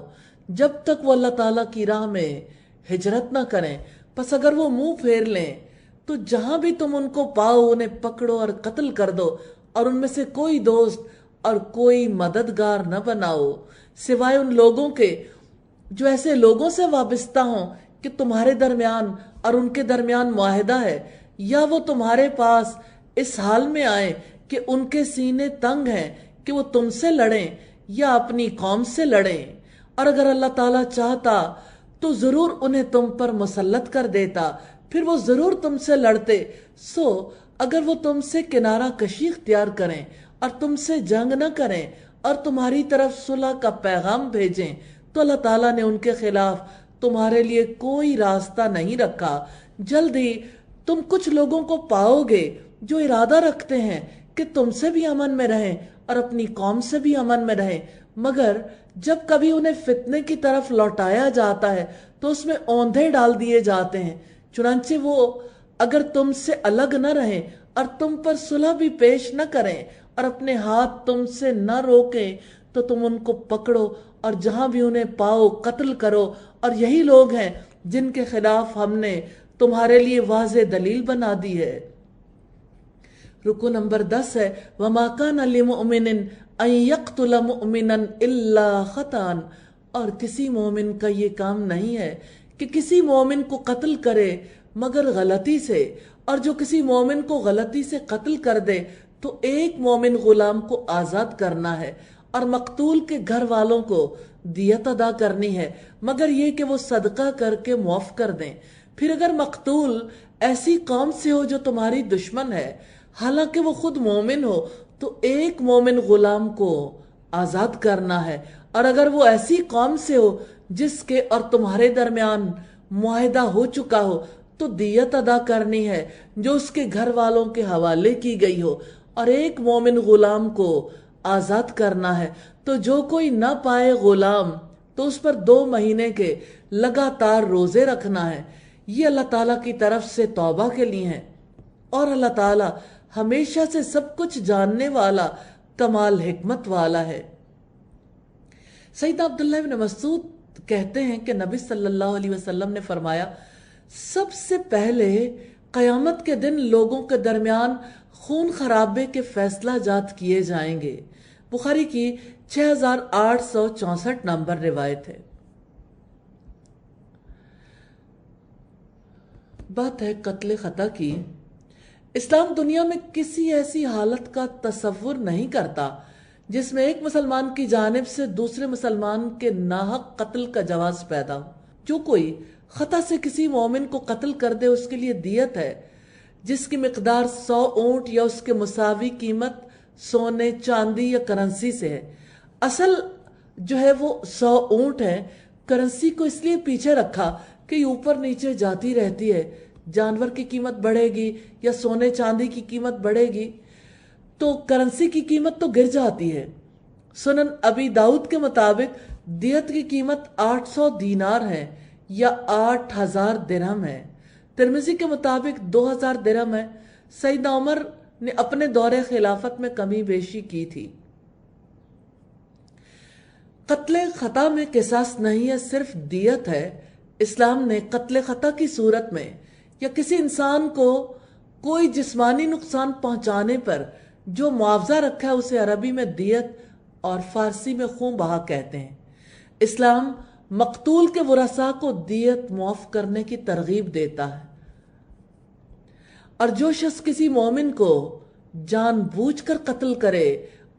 Speaker 1: جب تک وہ اللہ تعالیٰ کی راہ میں ہجرت نہ کریں، پس اگر وہ منہ پھیر لیں تو جہاں بھی تم ان کو پاؤ انہیں پکڑو اور قتل کر دو، اور ان میں سے کوئی دوست اور کوئی مددگار نہ بناؤ سوائے ان لوگوں کے جو ایسے لوگوں سے وابستہ ہوں کہ تمہارے درمیان اور ان کے درمیان معاہدہ ہے، یا وہ تمہارے پاس اس حال میں آئیں کہ ان کے سینے تنگ ہیں کہ وہ تم سے لڑیں یا اپنی قوم سے لڑیں، اور اگر اللہ تعالیٰ چاہتا تو ضرور انہیں تم پر مسلط کر دیتا، پھر وہ ضرور تم سے لڑتے۔ سو اگر وہ تم سے کنارہ کشی اختیار کریں اور تم سے جنگ نہ کریں اور تمہاری طرف صلح کا پیغام بھیجیں تو اللہ تعالیٰ نے ان کے خلاف تمہارے لیے کوئی راستہ نہیں رکھا۔ جلد ہی تم کچھ لوگوں کو پاؤ گے جو ارادہ رکھتے ہیں کہ تم سے بھی امن میں رہیں اور اپنی قوم سے بھی امن میں رہیں، مگر جب کبھی انہیں فتنے کی طرف لوٹایا جاتا ہے تو اس میں اوندھے ڈال دیے جاتے ہیں۔ چنانچہ وہ اگر تم سے الگ نہ رہیں اور تم پر صلح بھی پیش نہ کریں اور اپنے ہاتھ تم سے نہ روکیں تو تم ان کو پکڑو اور جہاں بھی انہیں پاؤ قتل کرو، اور یہی لوگ ہیں جن کے خلاف ہم نے تمہارے لیے واضح دلیل بنا دی ہے۔ رکو نمبر 10 ہے وَمَا كَانَ لِمُؤْمِنٍ أَن يَقْتُلَ مُؤْمِنًا إِلَّا خَطَأً، اور کسی مومن کا یہ کام نہیں ہے کہ کسی مومن کو قتل کرے مگر غلطی سے، اور جو کسی مومن کو غلطی سے قتل کر دے تو ایک مومن غلام کو آزاد کرنا ہے اور مقتول کے گھر والوں کو دیت ادا کرنی ہے، مگر یہ کہ وہ صدقہ کر کے معاف کر دیں۔ پھر اگر مقتول ایسی قوم سے ہو جو تمہاری دشمن ہے حالانکہ وہ خود مومن ہو تو ایک مومن غلام کو آزاد کرنا ہے، اور اگر وہ ایسی قوم سے ہو جس کے اور تمہارے درمیان معاہدہ ہو چکا ہو تو دیت ادا کرنی ہے جو اس کے گھر والوں کے حوالے کی گئی ہو، اور ایک مومن غلام کو آزاد کرنا ہے۔ تو جو کوئی نہ پائے غلام تو اس پر 2 مہینے کے لگاتار روزے رکھنا ہے، یہ اللہ تعالیٰ کی طرف سے توبہ کے لیے ہیں، اور اللہ تعالیٰ ہمیشہ سے سب کچھ جاننے والا کمال حکمت والا ہے۔ سیدنا عبداللہ بن مسعود کہتے ہیں کہ نبی صلی اللہ علیہ وسلم نے فرمایا، سب سے پہلے قیامت کے دن لوگوں کے درمیان خون خرابے کے فیصلہ جات کیے جائیں گے۔ بخاری کی 6864 نمبر روایت ہے۔ بات ہے قتل خطا کی۔ اسلام دنیا میں کسی ایسی حالت کا تصور نہیں کرتا جس میں ایک مسلمان کی جانب سے دوسرے مسلمان کے ناحق قتل کا جواز پیدا ہو۔ جو کوئی خطا سے کسی مومن کو قتل کر دے اس کے لیے دیت ہے جس کی مقدار 100 اونٹ یا اس کے مساوی قیمت سونے، چاندی یا کرنسی سے ہے۔ اصل جو ہے وہ 100 اونٹ ہے، کرنسی کو اس لیے پیچھے رکھا کہ یہ اوپر نیچے جاتی رہتی ہے، جانور کی قیمت بڑھے گی یا سونے چاندی کی قیمت بڑھے گی تو کرنسی کی قیمت تو گر جاتی ہے۔ سنن ابی داؤد کے مطابق دیت کی قیمت 800 دینار ہے یا 8000 درہم ہے۔ ترمذی کے مطابق 2000 درہم ہے۔ سیدنا عمر نے اپنے دور خلافت میں کمی بیشی کی تھی۔ قتل خطا میں قصاص نہیں ہے، صرف دیت ہے۔ اسلام نے قتل خطا کی صورت میں یا کسی انسان کو کوئی جسمانی نقصان پہنچانے پر جو معاوضہ رکھا ہے اسے عربی میں دیت اور فارسی میں خون بہا کہتے ہیں۔ اسلام مقتول کے ورثاء کو دیت معاف کرنے کی ترغیب دیتا ہے، اور جو شخص کسی مومن کو جان بوجھ کر قتل کرے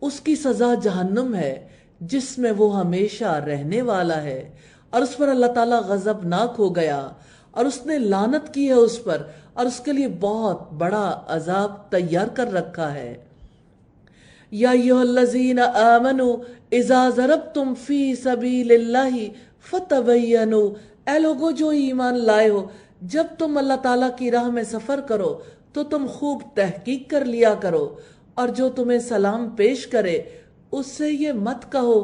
Speaker 1: اس کی سزا جہنم ہے جس میں وہ ہمیشہ رہنے والا ہے، اور اس پر اللہ تعالیٰ غضبناک ہو گیا اور اس نے لعنت کی ہے اس پر، اور اس کے لیے بہت بڑا عذاب تیار کر رکھا ہے۔ یا ایھا الذین آمنوا اذا ضربتم فی سبیل اللہ فتبینوا، اے لوگو جو ایمان لائے ہو، جب تم اللہ تعالیٰ کی راہ میں سفر کرو تو تم خوب تحقیق کر لیا کرو، اور جو تمہیں سلام پیش کرے اس سے یہ مت کہو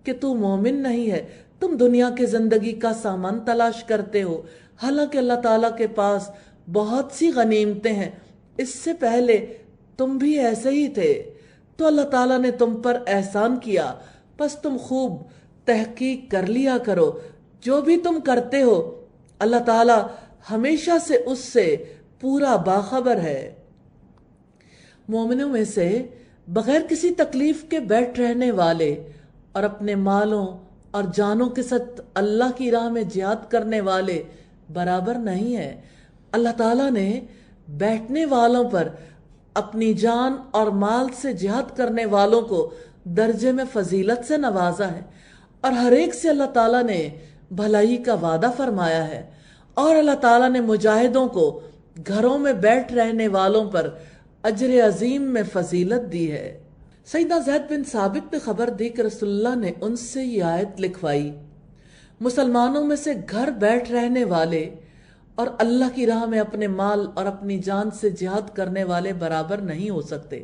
Speaker 1: کہ تو مومن نہیں ہے، تم دنیا کے زندگی کا سامان تلاش کرتے ہو، حالانکہ اللہ تعالیٰ کے پاس بہت سی غنیمتیں ہیں، اس سے پہلے تم بھی ایسے ہی تھے، تو اللہ تعالیٰ نے تم پر احسان کیا، پس تم خوب تحقیق کر لیا کرو، جو بھی تم کرتے ہو اللہ تعالیٰ ہمیشہ سے اس سے پورا باخبر ہے۔ مومنوں میں سے بغیر کسی تکلیف کے بیٹھ رہنے والے اور اپنے مالوں اور جانوں کے ساتھ اللہ کی راہ میں جہاد کرنے والے برابر نہیں ہیں۔ اللہ تعالیٰ نے بیٹھنے والوں پر اپنی جان اور مال سے جہاد کرنے والوں کو درجے میں فضیلت سے نوازا ہے، اور ہر ایک سے اللہ تعالیٰ نے بھلائی کا وعدہ فرمایا ہے، اور اللہ تعالیٰ نے مجاہدوں کو گھروں میں بیٹھ رہنے والوں پر اجر عظیم میں فضیلت دی ہے۔ سیدنا زید بن ثابت نے خبر دی کہ رسول اللہ نے ان سے یہ آیت لکھوائی، مسلمانوں میں سے گھر بیٹھ رہنے والے اور اللہ کی راہ میں اپنے مال اور اپنی جان سے جہاد کرنے والے برابر نہیں ہو سکتے۔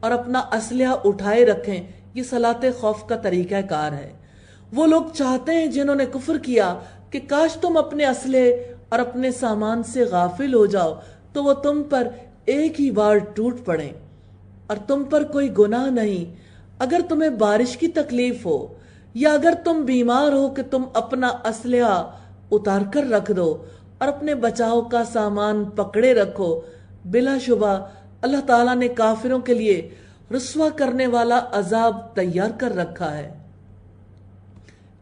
Speaker 1: اور اپنا اسلحہ اٹھائے رکھیں، یہ صلاۃ خوف کا طریقہ کار ہے۔ وہ لوگ چاہتے ہیں جنہوں نے کفر کیا کہ کاش تم اپنے اسلحے اور اپنے سامان سے غافل ہو جاؤ تو وہ تم پر ایک ہی بار ٹوٹ پڑیں، اور تم پر کوئی گناہ نہیں اگر تمہیں بارش کی تکلیف ہو یا اگر تم بیمار ہو کہ تم اپنا اسلحہ اتار کر رکھ دو اور اپنے بچاؤ کا سامان پکڑے رکھو۔ بلا شبہ اللہ تعالیٰ نے کافروں کے لیے رسوا کرنے والا عذاب تیار کر رکھا ہے۔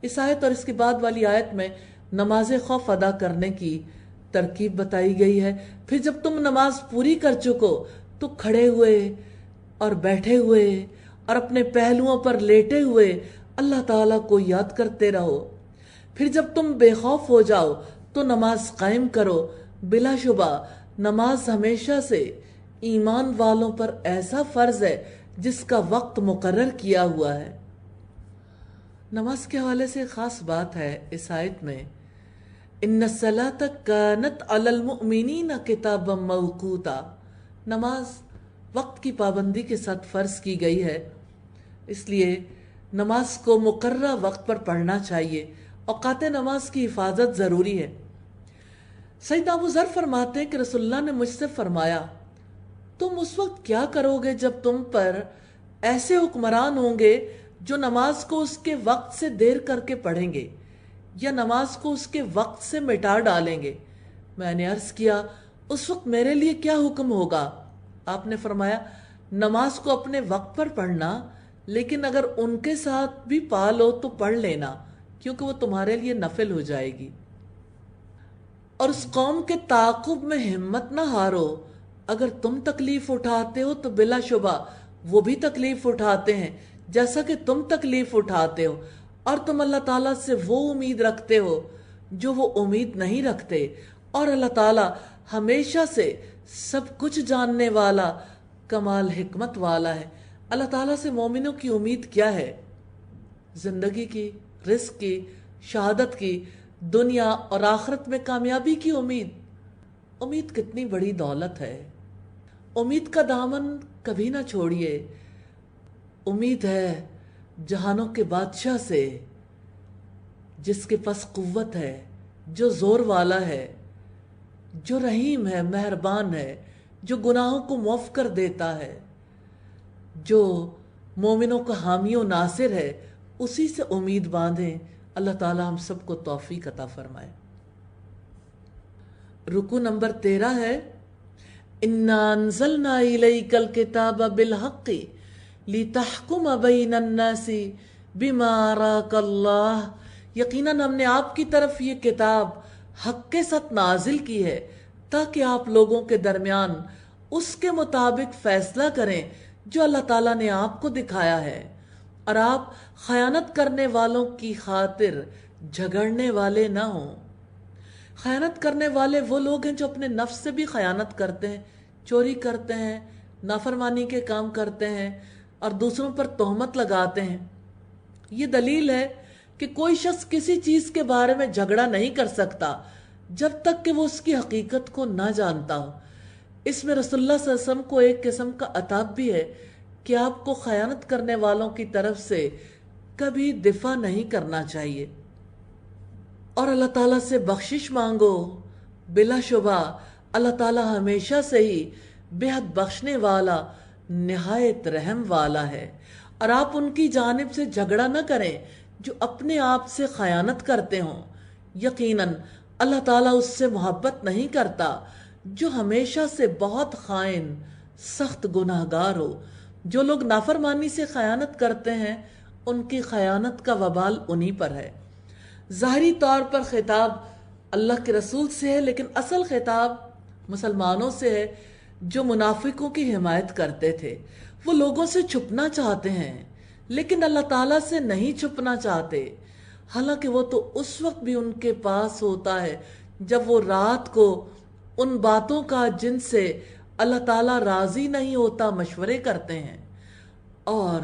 Speaker 1: اس آیت اور اس کے بعد والی آیت میں نماز خوف ادا کرنے کی ترکیب بتائی گئی ہے۔ پھر جب تم نماز پوری کر چکو تو کھڑے ہوئے اور بیٹھے ہوئے اور اپنے پہلوؤں پر لیٹے ہوئے اللہ تعالیٰ کو یاد کرتے رہو۔ پھر جب تم بے خوف ہو جاؤ تو نماز قائم کرو۔ بلا شبہ نماز ہمیشہ سے ایمان والوں پر ایسا فرض ہے جس کا وقت مقرر کیا ہوا ہے۔ نماز کے حوالے سے خاص بات ہے اس آیت میں، ان الصلاۃ کانت علی المؤمنین کتابا موقوتا، نماز وقت کی پابندی کے ساتھ فرض کی گئی ہے، اس لیے نماز کو مقررہ وقت پر پڑھنا چاہیے۔ اوقات نماز کی حفاظت ضروری ہے۔ سیدنا ابو ذر فرماتے ہیں کہ رسول اللہ نے مجھ سے فرمایا، تم اس وقت کیا کرو گے جب تم پر ایسے حکمران ہوں گے جو نماز کو اس کے وقت سے دیر کر کے پڑھیں گے یا نماز کو اس کے وقت سے مٹا ڈالیں گے؟ میں نے عرض کیا، اس وقت میرے لیے کیا حکم ہوگا؟ آپ نے فرمایا، نماز کو اپنے وقت پر پڑھنا، لیکن اگر ان کے ساتھ بھی پا لو تو پڑھ لینا، کیونکہ وہ تمہارے لیے نفل ہو جائے گی۔ اور اس قوم کے تعاقب میں ہمت نہ ہارو، اگر تم تکلیف اٹھاتے ہو تو بلا شبہ وہ بھی تکلیف اٹھاتے ہیں جیسا کہ تم تکلیف اٹھاتے ہو، اور تم اللہ تعالیٰ سے وہ امید رکھتے ہو جو وہ امید نہیں رکھتے، اور اللہ تعالیٰ ہمیشہ سے سب کچھ جاننے والا، کمال حکمت والا ہے۔ اللہ تعالیٰ سے مومنوں کی امید کیا ہے؟ زندگی کی، رزق کی، شہادت کی، دنیا اور آخرت میں کامیابی کی امید۔ امید کتنی بڑی دولت ہے۔ امید کا دامن کبھی نہ چھوڑیے۔ امید ہے جہانوں کے بادشاہ سے، جس کے پاس قوت ہے، جو زور والا ہے، جو رحیم ہے، مہربان ہے، جو گناہوں کو معاف کر دیتا ہے، جو مومنوں کا حامی و ناصر ہے، اسی سے امید باندھیں۔ اللہ تعالی ہم سب کو توفیق عطا فرمائے۔ رکوع نمبر 13 ہے، اِنَّا أَنزَلْنَا إِلَيْكَ الْكِتَابَ بِالْحَقِّ لِتَحْكُمَ بَيْنَ النَّاسِ بِمَا أَرَاكَ اللَّهُ، یقیناً ہم نے آپ کی طرف یہ کتاب حق کے ساتھ نازل کی ہے تاکہ آپ لوگوں کے درمیان اس کے مطابق فیصلہ کریں جو اللہ تعالیٰ نے آپ کو دکھایا ہے، اور آپ خیانت کرنے والوں کی خاطر جھگڑنے والے نہ ہوں۔ خیانت کرنے والے وہ لوگ ہیں جو اپنے نفس سے بھی خیانت کرتے ہیں، چوری کرتے ہیں، نافرمانی کے کام کرتے ہیں اور دوسروں پر تہمت لگاتے ہیں۔ یہ دلیل ہے کہ کوئی شخص کسی چیز کے بارے میں جھگڑا نہیں کر سکتا جب تک کہ وہ اس کی حقیقت کو نہ جانتا ہو۔ اس میں رسول اللہ صلی اللہ علیہ وسلم کو ایک قسم کا عتاب بھی ہے کہ آپ کو خیانت کرنے والوں کی طرف سے کبھی دفاع نہیں کرنا چاہیے، اور اللہ تعالیٰ سے بخشش مانگو۔ بلا شبہ اللہ تعالیٰ ہمیشہ سے ہی بے حد بخشنے والا، نہایت رحم والا ہے، اور آپ ان کی جانب سے جھگڑا نہ کریں جو اپنے آپ سے خیانت کرتے ہوں۔ یقیناً اللہ تعالیٰ اس سے محبت نہیں کرتا جو ہمیشہ سے بہت خائن، سخت گناہگار ہو۔ جو لوگ نافرمانی سے خیانت کرتے ہیں ان کی خیانت کا وبال انہی پر ہے۔ ظاہری طور پر خطاب اللہ کے رسول سے ہے، لیکن اصل خطاب مسلمانوں سے ہے جو منافقوں کی حمایت کرتے تھے۔ وہ لوگوں سے چھپنا چاہتے ہیں لیکن اللہ تعالیٰ سے نہیں چھپنا چاہتے، حالانکہ وہ تو اس وقت بھی ان کے پاس ہوتا ہے جب وہ رات کو ان باتوں کا جن سے اللہ تعالیٰ راضی نہیں ہوتا مشورے کرتے ہیں، اور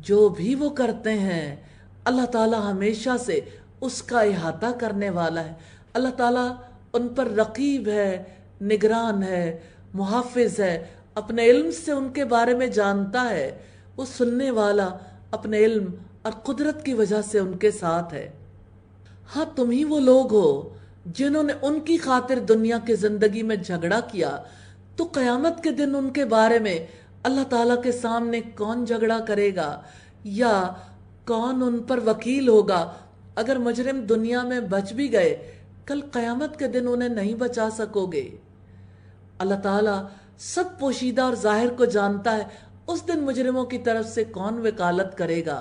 Speaker 1: جو بھی وہ کرتے ہیں اللہ تعالیٰ ہمیشہ سے اس کا احاطہ کرنے والا ہے۔ اللہ تعالیٰ ان پر رقیب ہے، نگران ہے، محافظ ہے، اپنے علم سے ان کے بارے میں جانتا ہے، وہ سننے والا اپنے علم اور قدرت کی وجہ سے ان کے ساتھ ہے۔ ہاں تم ہی وہ لوگ ہو جنہوں نے ان کی خاطر دنیا کی زندگی میں جھگڑا کیا، تو قیامت کے دن ان کے بارے میں اللہ تعالیٰ کے سامنے کون جھگڑا کرے گا یا کون ان پر وکیل ہوگا؟ اگر مجرم دنیا میں بچ بھی گئے، کل قیامت کے دن انہیں نہیں بچا سکو گے۔ اللہ تعالیٰ سب پوشیدہ اور ظاہر کو جانتا ہے، اس دن مجرموں کی طرف سے کون وکالت کرے گا؟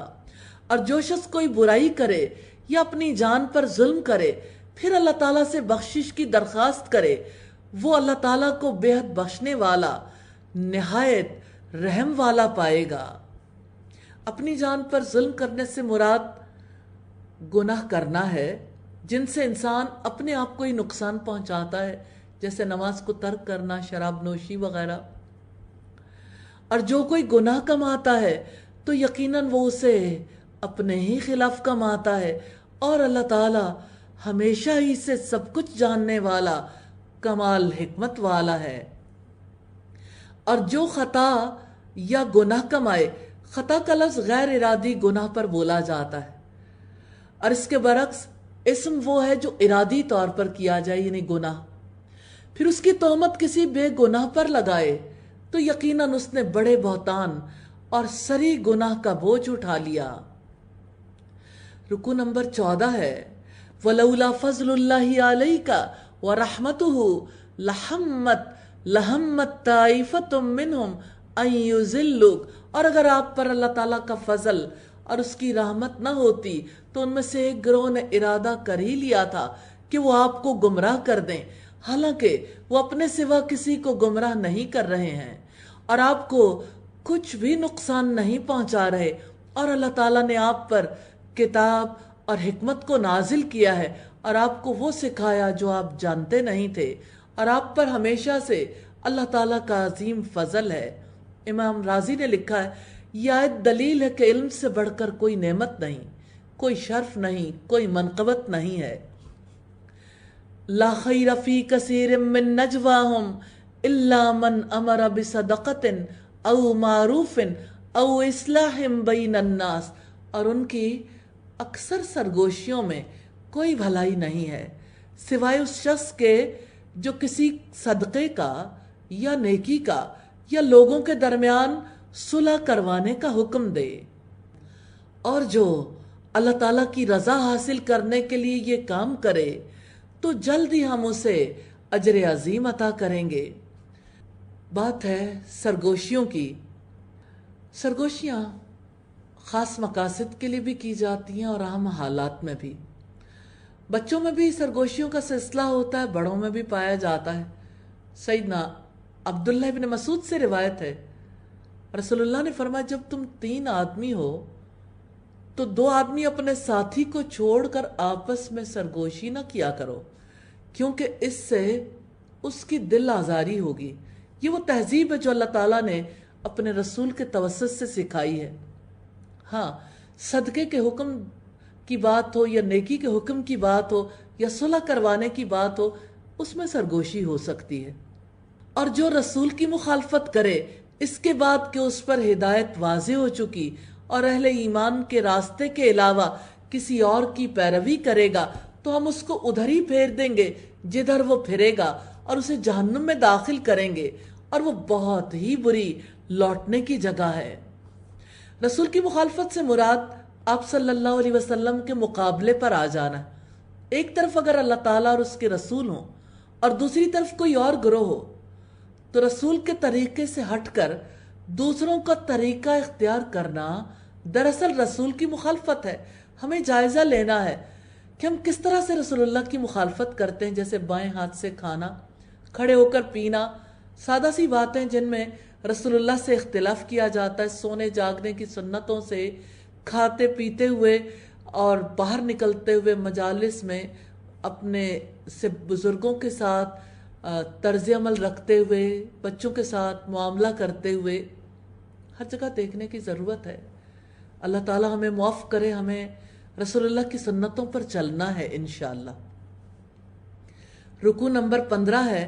Speaker 1: اور جو شخص کوئی برائی کرے یا اپنی جان پر ظلم کرے پھر اللہ تعالیٰ سے بخشش کی درخواست کرے، وہ اللہ تعالیٰ کو بے حد بخشنے والا، نہایت رحم والا پائے گا۔ اپنی جان پر ظلم کرنے سے مراد گناہ کرنا ہے جن سے انسان اپنے آپ کو ہی نقصان پہنچاتا ہے، جیسے نماز کو ترک کرنا، شراب نوشی وغیرہ۔ اور جو کوئی گناہ کماتا ہے تو یقیناً وہ اسے اپنے ہی خلاف کماتا ہے، اور اللہ تعالیٰ ہمیشہ ہی سے سب کچھ جاننے والا، کمال حکمت والا ہے۔ اور جو خطا یا گناہ کمائے، خطا کا لفظ غیر ارادی گناہ پر بولا جاتا ہے، اور اس کے برعکس اسم وہ ہے جو ارادی طور پر کیا جائے، یعنی گناہ، پھر اس کی تہمت کسی بے گناہ پر لگائے تو یقیناً اس نے بڑے بہتان اور سری گناہ کا بوجھ اٹھا لیا۔ رکو نمبر 14 ہے وَلَوْلَا فَضْلُ اللَّهِ عَلَيْكَ وَرَحْمَتُهُ لَهَمَّتْ طَائِفَةٌ مِّنْهُمْ أَن يُضِلُّوكَ، اور اگر آپ پر اللہ تعالیٰ کا فضل اور اس کی رحمت نہ ہوتی تو ان میں سے ایک گروہ نے ارادہ کر ہی لیا تھا کہ وہ آپ کو گمراہ کر دیں، حالانکہ وہ اپنے سوا کسی کو گمراہ نہیں کر رہے ہیں اور آپ کو کچھ بھی نقصان نہیں پہنچا رہے، اور اللہ تعالیٰ نے آپ پر کتاب اور حکمت کو نازل کیا ہے اور آپ کو وہ سکھایا جو آپ جانتے نہیں تھے، اور آپ پر ہمیشہ سے اللہ تعالیٰ کا عظیم فضل ہے۔ امام رازی نے لکھا ہے، یہ آیت دلیل ہے کہ علم سے بڑھ کر کوئی نعمت نہیں، کوئی شرف نہیں، کوئی منقبت نہیں ہے۔ لا خیر فی کثیر من نجواہم الا من امر بصدقۃ او معروف او اصلاح بین الناس، اور ان کی اکثر سرگوشیوں میں کوئی بھلائی نہیں ہے سوائے اس شخص کے جو کسی صدقے کا یا نیکی کا یا لوگوں کے درمیان صلح کروانے کا حکم دے، اور جو اللہ تعالیٰ کی رضا حاصل کرنے کے لیے یہ کام کرے تو جلد ہی ہم اسے اجر عظیم عطا کریں گے۔ بات ہے سرگوشیوں کی۔ سرگوشیاں خاص مقاصد کے لیے بھی کی جاتی ہیں اور عام حالات میں بھی۔ بچوں میں بھی سرگوشیوں کا سلسلہ ہوتا ہے، بڑوں میں بھی پایا جاتا ہے۔ سیدنا عبداللہ ابن مسعود سے روایت ہے، رسول اللہ نے فرمایا جب تم 3 آدمی ہو تو 2 آدمی اپنے ساتھی کو چھوڑ کر آپس میں سرگوشی نہ کیا کرو، کیونکہ اس سے اس کی دل آزاری ہوگی۔ یہ وہ تہذیب ہے جو اللہ تعالیٰ نے اپنے رسول کے توسط سے سکھائی ہے۔ ہاں، صدقے کے حکم کی بات ہو یا نیکی کے حکم کی بات ہو یا صلح کروانے کی بات ہو، اس میں سرگوشی ہو سکتی ہے۔ اور جو رسول کی مخالفت کرے اس کے بعد کہ اس پر ہدایت واضح ہو چکی اور اہل ایمان کے راستے کے علاوہ کسی اور کی پیروی کرے گا تو ہم اس کو ادھر ہی پھیر دیں گے جدھر وہ پھرے گا اور اسے جہنم میں داخل کریں گے، اور وہ بہت ہی بری لوٹنے کی جگہ ہے۔ رسول کی مخالفت سے مراد آپ صلی اللہ علیہ وسلم کے مقابلے پر آ جانا ہے۔ ایک طرف اگر اللہ تعالیٰ اور اس کے رسول ہوں اور دوسری طرف کوئی اور گروہ ہو تو رسول کے طریقے سے ہٹ کر دوسروں کا طریقہ اختیار کرنا دراصل رسول کی مخالفت ہے۔ ہمیں جائزہ لینا ہے کہ ہم کس طرح سے رسول اللہ کی مخالفت کرتے ہیں، جیسے بائیں ہاتھ سے کھانا، کھڑے ہو کر پینا، سادہ سی باتیں جن میں رسول اللہ سے اختلاف کیا جاتا ہے، سونے جاگنے کی سنتوں سے، کھاتے پیتے ہوئے اور باہر نکلتے ہوئے مجالس میں اپنے سے بزرگوں کے ساتھ طرز عمل رکھتے ہوئے، بچوں کے ساتھ معاملہ کرتے ہوئے، ہر جگہ دیکھنے کی ضرورت ہے۔ اللہ تعالیٰ ہمیں معاف کرے، ہمیں رسول اللہ کی سنتوں پر چلنا ہے انشاءاللہ۔ رکوع نمبر 15 ہے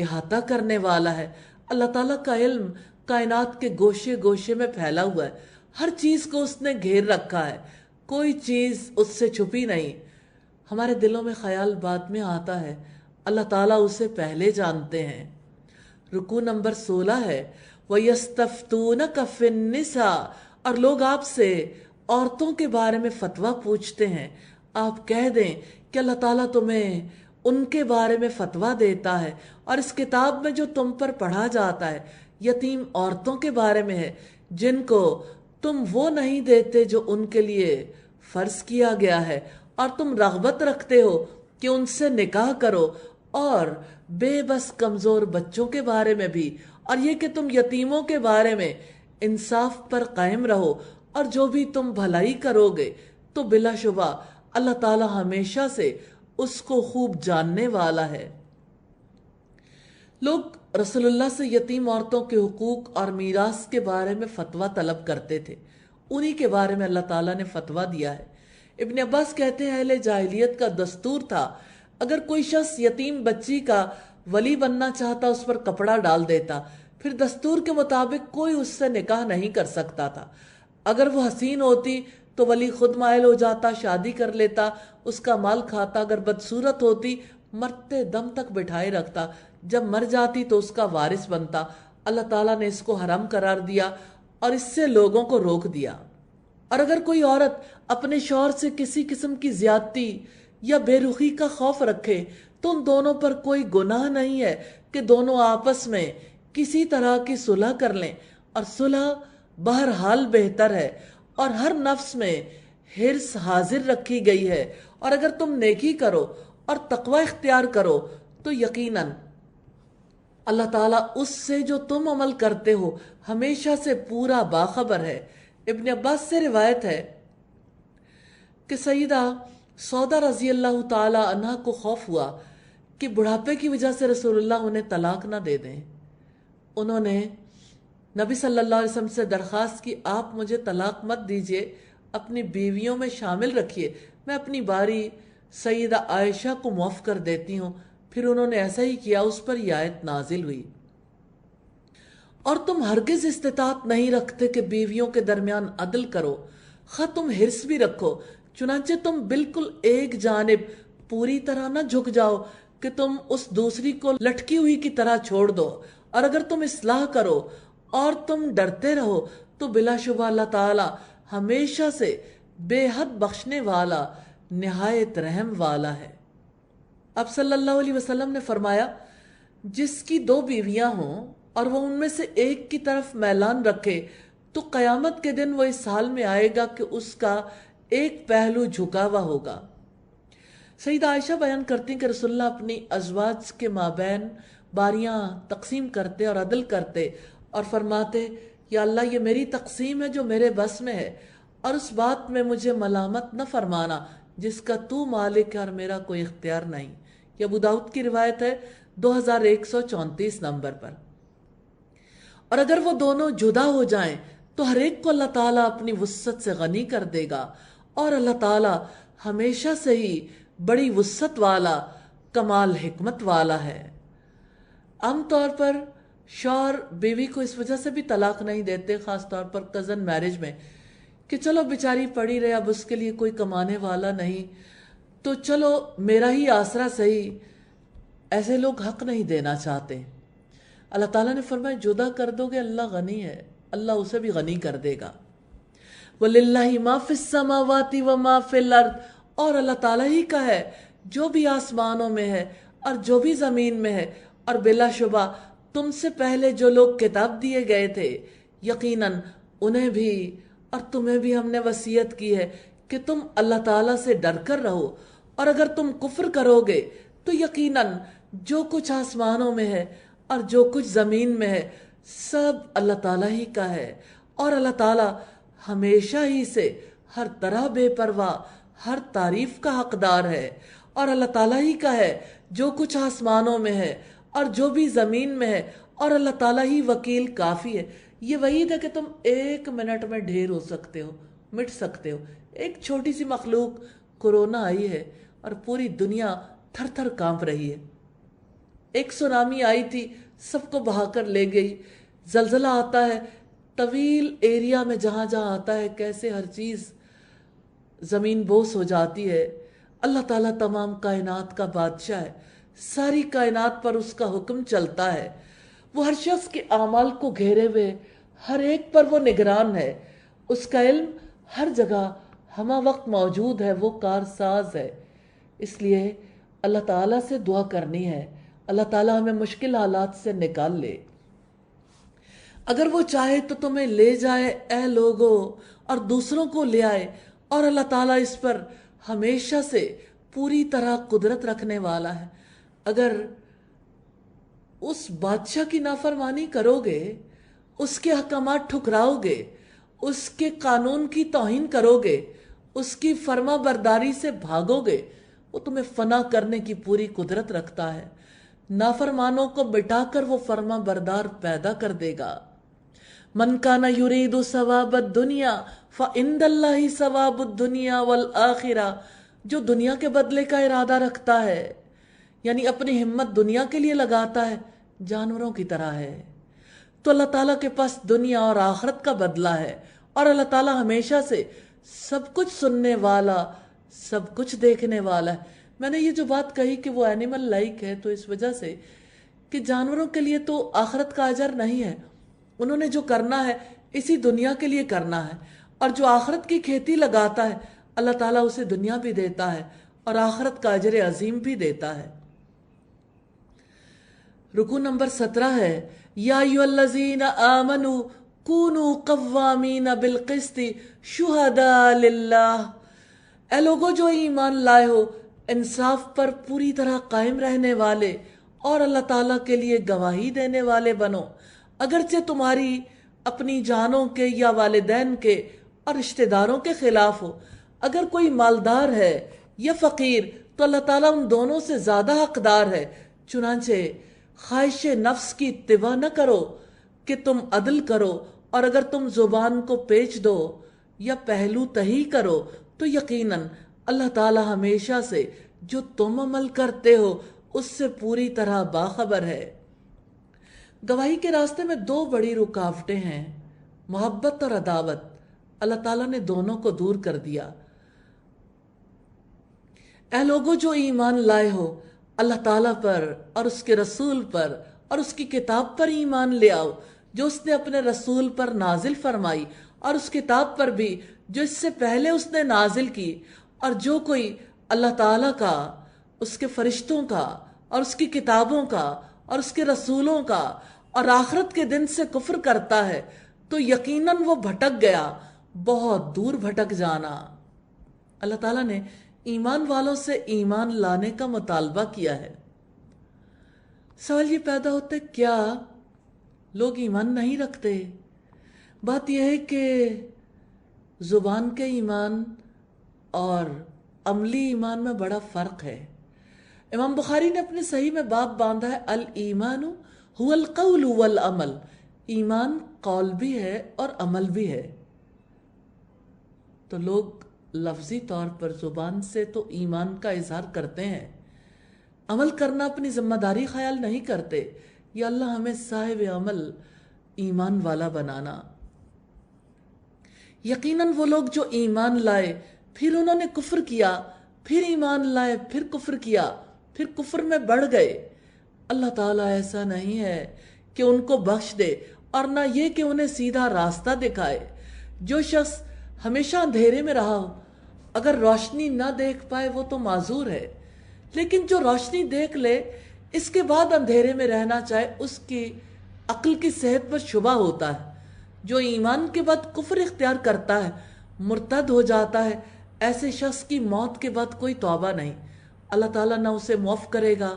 Speaker 1: احاطہ کرنے والا ہے۔ اللہ تعالیٰ کا علم کائنات کے گوشے گوشے میں پھیلا ہوا ہے، ہر چیز کو اس نے گھیر رکھا ہے، کوئی چیز اس سے چھپی نہیں۔ ہمارے دلوں میں خیال بعد میں آتا ہے، اللہ تعالیٰ اسے پہلے جانتے ہیں۔ رکوع نمبر 16 ہے، وَيَسْتَفْتُونَكَ فِي النِّسَاءِ، اور لوگ آپ سے عورتوں کے بارے میں فتویٰ پوچھتے ہیں۔ آپ کہہ دیں کہ اللہ تعالیٰ تمہیں ان کے بارے میں فتویٰ دیتا ہے، اور اس کتاب میں جو تم پر پڑھا جاتا ہے یتیم عورتوں کے بارے میں ہے، جن کو تم وہ نہیں دیتے جو ان کے لیے فرض کیا گیا ہے، اور تم رغبت رکھتے ہو کہ ان سے نکاح کرو، اور بے بس کمزور بچوں کے بارے میں بھی، اور یہ کہ تم یتیموں کے بارے میں انصاف پر قائم رہو، اور جو بھی تم بھلائی کرو گے تو بلا شبہ اللہ تعالی ہمیشہ سے اس کو خوب جاننے والا ہے۔ لوگ رسول اللہ سے یتیم عورتوں کے حقوق اور میراث کے بارے میں فتویٰ طلب کرتے تھے، انہی کے بارے میں اللہ تعالیٰ نے فتویٰ دیا ہے۔ ابن عباس کہتے ہیں اہل جاہلیت کا دستور تھا، اگر کوئی شخص یتیم بچی کا ولی بننا چاہتا اس پر کپڑا ڈال دیتا، پھر دستور کے مطابق کوئی اس سے نکاح نہیں کر سکتا تھا۔ اگر وہ حسین ہوتی تو ولی خود مائل ہو جاتا، شادی کر لیتا، اس کا مال کھاتا، اگر بدصورت ہوتی مرتے دم تک بٹھائے رکھتا، جب مر جاتی تو اس کا وارث بنتا۔ اللہ تعالیٰ نے اس کو حرام قرار دیا اور اس سے لوگوں کو روک دیا۔ اور اگر کوئی عورت اپنے شوہر سے کسی قسم کی زیادتی یا بے رخی کا خوف رکھے تو ان دونوں پر کوئی گناہ نہیں ہے کہ دونوں آپس میں کسی طرح کی صلح کر لیں، اور صلح بہرحال بہتر ہے، اور ہر نفس میں حرص حاضر رکھی گئی ہے۔ اور اگر تم نیکی کرو اور تقوی اختیار کرو تو یقیناً اللہ تعالیٰ اس سے جو تم عمل کرتے ہو ہمیشہ سے پورا باخبر ہے۔ ابن عباس سے روایت ہے کہ سیدہ سودا رضی اللہ تعالی عنہ کو خوف ہوا کہ بڑھاپے کی وجہ سے رسول اللہ انہیں طلاق نہ دے دیں۔ انہوں نے نبی صلی اللہ علیہ وسلم سے درخواست کی، آپ مجھے طلاق مت دیجئے، اپنی بیویوں میں شامل رکھیے، میں اپنی باری سیدہ عائشہ کو معاف کر دیتی ہوں۔ پھر انہوں نے ایسا ہی کیا، اس پر یہ آیت نازل ہوئی، اور تم ہرگز استطاعت نہیں رکھتے کہ بیویوں کے درمیان عدل کرو، خواہ تم حرص بھی رکھو، چنانچہ تم بالکل ایک جانب پوری طرح نہ جھک جاؤ کہ تم اس دوسری کو لٹکی ہوئی کی طرح چھوڑ دو۔ اور اگر تم اصلاح کرو اور تم ڈرتے رہو تو بلا شبہ اللہ تعالی ہمیشہ سے بے حد بخشنے والا نہایت رحم والا ہے۔ اب صلی اللہ علیہ وسلم نے فرمایا، جس کی 2 بیویاں ہوں اور وہ ان میں سے ایک کی طرف میلان رکھے تو قیامت کے دن وہ اس حال میں آئے گا کہ اس کا ایک پہلو جھکا ہوا ہوگا۔ سیدہ عائشہ بیان کرتی ہیں کہ رسول اللہ اپنی ازواج کے مابین باریاں تقسیم کرتے اور عدل کرتے اور فرماتے، یا اللہ یہ میری تقسیم ہے جو میرے بس میں ہے، اور اس بات میں مجھے ملامت نہ فرمانا جس کا تو مالک ہے اور میرا کوئی اختیار نہیں۔ یہ ابو داؤد کی روایت ہے 2134 نمبر پر۔ اور اگر وہ دونوں جدا ہو جائیں تو ہر ایک کو اللہ تعالیٰ اپنی وسعت سے غنی کر دے گا، اور اللہ تعالیٰ ہمیشہ سے ہی بڑی وسعت والا کمال حکمت والا ہے۔ عام طور پر شوہر بیوی کو اس وجہ سے بھی طلاق نہیں دیتے، خاص طور پر کزن میرج میں، کہ چلو بیچاری پڑی رہے، اب اس کے لیے کوئی کمانے والا نہیں تو چلو میرا ہی آسرا صحیح۔ ایسے لوگ حق نہیں دینا چاہتے۔ اللہ تعالیٰ نے فرمایا جدا کر دو گے اللہ غنی ہے، اللہ اسے بھی غنی کر دے گا۔ وَلِلَّهِ مَا فِي السَّمَاوَاتِ وَمَا فِي الْأَرْضِ، اور اللہ تعالیٰ ہی کا ہے جو بھی آسمانوں میں ہے اور جو بھی زمین میں ہے، اور بلا شبہ تم سے پہلے جو لوگ کتاب دیے گئے تھے یقیناً انہیں بھی اور تمہیں بھی ہم نے وصیت کی ہے کہ تم اللہ تعالیٰ سے ڈر کر رہو، اور اگر تم کفر کرو گے تو یقیناً جو کچھ آسمانوں میں ہے اور جو کچھ زمین میں ہے سب اللہ تعالیٰ ہی کا ہے، اور اللہ تعالیٰ ہمیشہ ہی سے ہر طرح بے پرواہ، ہر تعریف کا حقدار ہے، اور اللہ تعالیٰ ہی کا ہے جو کچھ آسمانوں میں ہے اور جو بھی زمین میں ہے، اور اللہ تعالیٰ ہی وکیل کافی ہے۔ یہ وعید ہے کہ تم 1 منٹ میں ڈھیر ہو سکتے ہو، مٹ سکتے ہو۔ ایک چھوٹی سی مخلوق کورونا آئی ہے اور پوری دنیا تھر تھر کانپ رہی ہے۔ ایک سونامی آئی تھی، سب کو بہا کر لے گئی. زلزلہ آتا ہے طویل ایریا میں، جہاں جہاں آتا ہے کیسے ہر چیز زمین بوس ہو جاتی ہے. اللہ تعالیٰ تمام کائنات کا بادشاہ ہے، ساری کائنات پر اس کا حکم چلتا ہے. وہ ہر شخص کے اعمال کو گھیرے ہوئے ہر ایک پر وہ نگران ہے. اس کا علم ہر جگہ ہمہ وقت موجود ہے، وہ کارساز ہے. اس لیے اللہ تعالیٰ سے دعا کرنی ہے، اللہ تعالیٰ ہمیں مشکل حالات سے نکال لے. اگر وہ چاہے تو تمہیں لے جائے اے لوگو، اور دوسروں کو لے آئے، اور اللہ تعالیٰ اس پر ہمیشہ سے پوری طرح قدرت رکھنے والا ہے. اگر اس بادشاہ کی نافرمانی کرو گے، اس کے احکامات ٹھکراؤ گے، اس کے قانون کی توہین کرو گے، اس کی فرما برداری سے بھاگو گے، وہ تمہیں فنا کرنے کی پوری قدرت رکھتا ہے. نافرمانوں کو مٹا کر وہ فرما بردار پیدا کر دے گا. من کان یرید ثواب الدنیا فعند اللہ ثواب الدنیا والآخرہ. جو دنیا کے بدلے کا ارادہ رکھتا ہے، یعنی اپنی ہمت دنیا کے لیے لگاتا ہے، جانوروں کی طرح ہے، تو اللہ تعالیٰ کے پاس دنیا اور آخرت کا بدلہ ہے. اور اللہ تعالیٰ ہمیشہ سے سب کچھ سننے والا، سب کچھ دیکھنے والا ہے. میں نے یہ جو بات کہی کہ وہ اینیمل لائک ہے، تو اس وجہ سے کہ جانوروں کے لیے تو آخرت کا اجر نہیں ہے. انہوں نے جو کرنا ہے اسی دنیا کے لیے کرنا ہے، اور جو آخرت کی کھیتی لگاتا ہے اللہ تعالیٰ اسے دنیا بھی دیتا ہے اور آخرت کا اجر عظیم بھی دیتا ہے. رکوع نمبر 17 ہے، یا ایھا الذین آمنوا کونوا قوامین بالقسط شہداء للہ. اے لوگو جو ایمان لائے ہو، انصاف پر پوری طرح قائم رہنے والے اور اللہ تعالیٰ کے لیے گواہی دینے والے بنو، اگرچہ تمہاری اپنی جانوں کے یا والدین کے اور رشتہ داروں کے خلاف ہو. اگر کوئی مالدار ہے یا فقیر تو اللہ تعالیٰ ان دونوں سے زیادہ حقدار ہے. چنانچہ خواہش نفس کی اتباع نہ کرو کہ تم عدل کرو، اور اگر تم زبان کو پیچ دو یا پہلو تہی کرو تو یقیناً اللہ تعالیٰ ہمیشہ سے جو تم عمل کرتے ہو اس سے پوری طرح باخبر ہے. گواہی کے راستے میں 2 بڑی رکاوٹیں ہیں، محبت اور عداوت. اللہ تعالیٰ نے دونوں کو دور کر دیا. اے لوگو جو ایمان لائے ہو، اللہ تعالیٰ پر اور اس کے رسول پر اور اس کی کتاب پر ایمان لے آؤ جو اس نے اپنے رسول پر نازل فرمائی، اور اس کتاب پر بھی جو اس سے پہلے اس نے نازل کی. اور جو کوئی اللہ تعالیٰ کا، اس کے فرشتوں کا اور اس کی کتابوں کا اور اس کے رسولوں کا اور آخرت کے دن سے کفر کرتا ہے تو یقیناً وہ بھٹک گیا، بہت دور بھٹک جانا. اللہ تعالیٰ نے ایمان والوں سے ایمان لانے کا مطالبہ کیا ہے. سوال یہ پیدا ہوتا ہے کیا لوگ ایمان نہیں رکھتے؟ بات یہ ہے کہ زبان کے ایمان اور عملی ایمان میں بڑا فرق ہے. امام بخاری نے اپنے صحیح میں باب باندھا ہے، الایمان هو القول والعمل. ایمان قول بھی ہے اور عمل بھی ہے. تو لوگ لفظی طور پر زبان سے تو ایمان کا اظہار کرتے ہیں، عمل کرنا اپنی ذمہ داری خیال نہیں کرتے. یا اللہ ہمیں صاحب عمل ایمان والا بنانا. یقیناً وہ لوگ جو ایمان لائے پھر انہوں نے کفر کیا، پھر ایمان لائے پھر کفر کیا، پھر کفر میں بڑھ گئے، اللہ تعالیٰ ایسا نہیں ہے کہ ان کو بخش دے اور نہ یہ کہ انہیں سیدھا راستہ دکھائے. جو شخص ہمیشہ اندھیرے میں رہا ہو، اگر روشنی نہ دیکھ پائے وہ تو معذور ہے، لیکن جو روشنی دیکھ لے اس کے بعد اندھیرے میں رہنا چاہے، اس کی عقل کی صحت پر شبہ ہوتا ہے. جو ایمان کے بعد کفر اختیار کرتا ہے، مرتد ہو جاتا ہے، ایسے شخص کی موت کے بعد کوئی توبہ نہیں. اللہ تعالیٰ نہ اسے معاف کرے گا،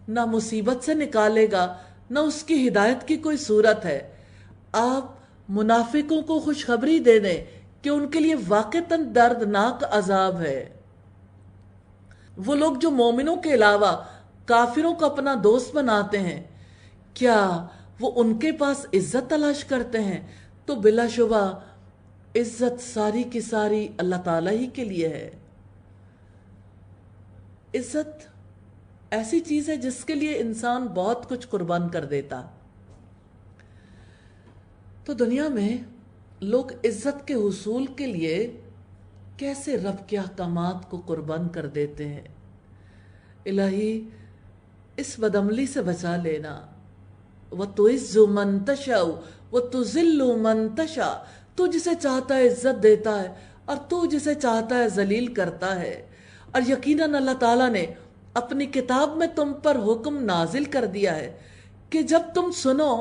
Speaker 1: نہ مصیبت سے نکالے گا، نہ اس کی ہدایت کی کوئی صورت ہے. آپ منافقوں کو خوشخبری دے دیں کہ ان کے لیے واقعتاً دردناک عذاب ہے. وہ لوگ جو مومنوں کے علاوہ کافروں کو اپنا دوست بناتے ہیں، کیا وہ ان کے پاس عزت تلاش کرتے ہیں؟ تو بلا شبہ عزت ساری کی ساری اللہ تعالیٰ ہی کے لیے ہے. عزت ایسی چیز ہے جس کے لیے انسان بہت کچھ قربان کر دیتا. تو دنیا میں لوگ عزت کے حصول کے لیے کیسے رب کے احکامات کو قربان کر دیتے ہیں. الہی اس بدعملی سے بچا لینا. وَتُعِزُّ مَن تَشَاءُ وَتُذِلُّ مَن تَشَاءُ. تو جسے چاہتا ہے عزت دیتا ہے اور تو جسے چاہتا ہے ذلیل کرتا ہے. اور یقیناً اللہ تعالیٰ نے اپنی کتاب میں تم پر حکم نازل کر دیا ہے کہ جب تم سنو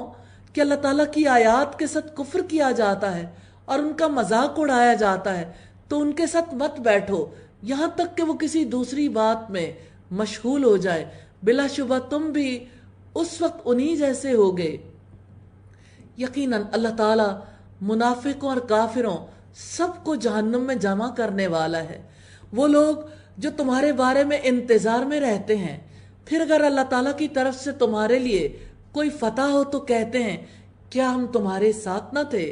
Speaker 1: کہ اللہ تعالیٰ کی آیات کے ساتھ کفر کیا جاتا ہے اور ان کا مذاق اڑایا جاتا ہے تو ان کے ساتھ مت بیٹھو یہاں تک کہ وہ کسی دوسری بات میں مشغول ہو جائے. بلا شبہ تم بھی اس وقت انہی جیسے ہوگے. یقیناً اللہ تعالیٰ منافقوں اور کافروں سب کو جہنم میں جمع کرنے والا ہے. وہ لوگ جو تمہارے بارے میں انتظار میں رہتے ہیں پھر اگر اللہ تعالیٰ کی طرف سے تمہارے لیے کوئی فتح ہو تو کہتے ہیں کیا ہم تمہارے ساتھ نہ تھے.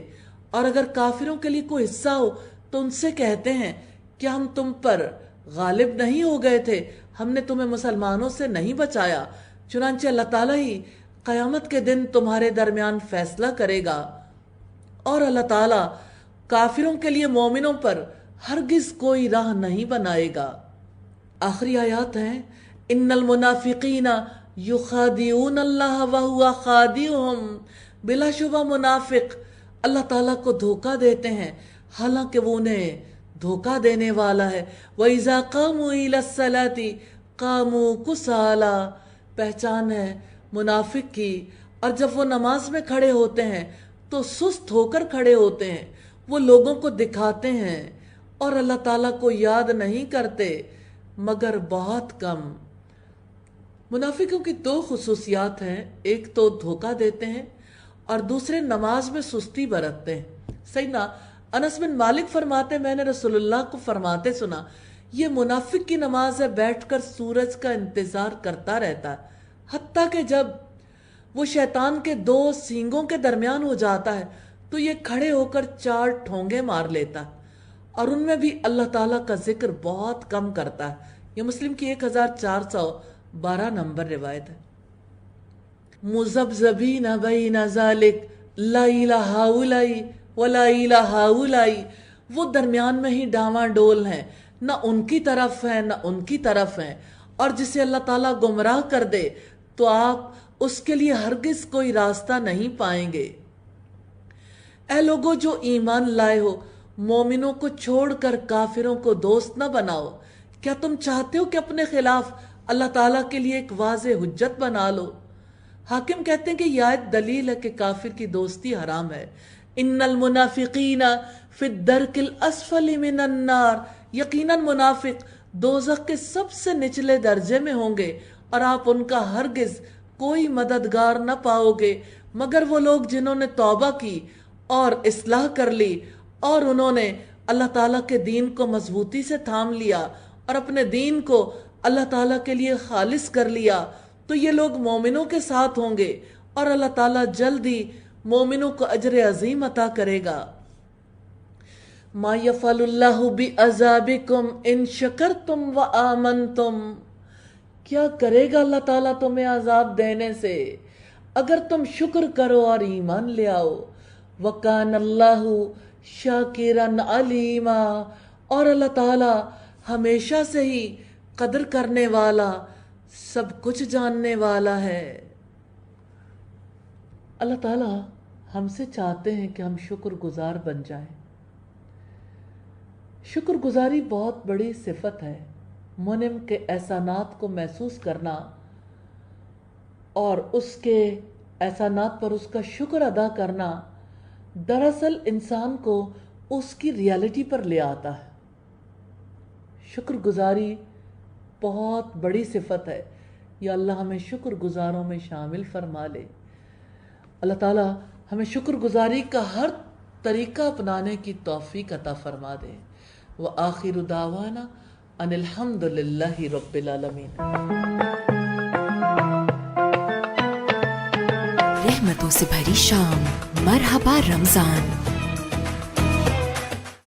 Speaker 1: اور اگر کافروں کے لیے کوئی حصہ ہو تو ان سے کہتے ہیں کیا ہم تم پر غالب نہیں ہو گئے تھے, ہم نے تمہیں مسلمانوں سے نہیں بچایا. چنانچہ اللہ تعالیٰ ہی قیامت کے دن تمہارے درمیان فیصلہ کرے گا اور اللہ تعالیٰ کافروں کے لیے مومنوں پر ہرگز کوئی راہ نہیں بنائے گا. آخری آیات ہیں ان المنافقین یخادعون اللہ وہو خادعہم. بلا شبہ منافق اللہ تعالیٰ کو دھوکہ دیتے ہیں حالانکہ وہ انہیں دھوکہ دینے والا ہے. وَإِذَا قَامُوا إِلَى الصَّلَاةِ قَامُوا كُسَالَىٰ. پہچان ہے منافق کی. اور جب وہ نماز میں کھڑے ہوتے ہیں تو سست ہو کر کھڑے ہوتے ہیں. وہ لوگوں کو دکھاتے ہیں اور اللہ تعالیٰ کو یاد نہیں کرتے مگر بہت کم. منافقوں کی دو خصوصیات ہیں, ایک تو دھوکہ دیتے ہیں اور دوسرے نماز میں سستی برتتے ہیں. سیدنا انس بن مالک فرماتے میں نے رسول اللہ کو فرماتے سنا یہ منافق کی نماز ہے بیٹھ کر سورج کا انتظار کرتا رہتا ہے حتیٰ کہ جب وہ شیطان کے دو سینگوں کے درمیان ہو جاتا ہے تو یہ کھڑے ہو کر 4 ٹھونگے مار لیتا ہے اور ان میں بھی اللہ تعالیٰ کا ذکر بہت کم کرتا ہے. یہ مسلم کی 1412 نمبر روایت ہے. مذبذبین بین ذالک لا الہ ہؤلاء ولا الہ ہؤلاء. وہ درمیان میں ہی ڈاواں ڈول ہیں, نہ ان کی طرف ہیں نہ ان کی طرف ہیں. اور جسے اللہ تعالیٰ گمراہ کر دے تو آپ اس کے لیے ہرگز کوئی راستہ نہیں پائیں گے. اے لوگوں جو ایمان لائے ہو مومنوں کو چھوڑ کر کافروں کو دوست نہ بناؤ. کیا تم چاہتے ہو کہ اپنے خلاف اللہ تعالیٰ کے لیے ایک واضح حجت بنا لو؟ حاکم کہتے ہیں کہ یہ آیت دلیل ہے کہ کافر کی دوستی حرام ہے. ان المنافقین فی الدرک الاسفل من النار. یقیناً منافق دوزخ کے سب سے نچلے درجے میں ہوں گے اور آپ ان کا ہرگز کوئی مددگار نہ پاؤ گے مگر وہ لوگ جنہوں نے توبہ کی اور اصلاح کر لی اور انہوں نے اللہ تعالیٰ کے دین کو مضبوطی سے تھام لیا اور اپنے دین کو اللہ تعالیٰ کے لیے خالص کر لیا تو یہ لوگ مومنوں کے ساتھ ہوں گے اور اللہ تعالیٰ جلد ہی مومنوں کو اجر عظیم عطا کرے گا. ما یفعل اللہ بعذابکم ان شکرتم وآمنتم. کیا کرے گا اللہ تعالیٰ تمہیں عذاب دینے سے اگر تم شکر کرو اور ایمان لے آؤ. وکان اللہ شاکرا علیما. اور اللہ تعالیٰ ہمیشہ سے ہی قدر کرنے والا سب کچھ جاننے والا ہے. اللہ تعالیٰ ہم سے چاہتے ہیں کہ ہم شکر گزار بن جائیں. شکر گزاری بہت بڑی صفت ہے. منعم کے احسانات کو محسوس کرنا اور اس کے احسانات پر اس کا شکر ادا کرنا دراصل انسان کو اس کی ریالٹی پر لے آتا ہے. شکر گزاری بہت بڑی صفت ہے. یا اللہ ہمیں شکر گزاروں میں شامل فرما لے. اللہ تعالیٰ ہمیں شکر گزاری کا ہر طریقہ اپنانے کی توفیق عطا فرما دے. وآخر دعوانا ان الحمد للہ رب العالمین.
Speaker 2: رحمتوں سے بھری شام. مرحبا رمضان.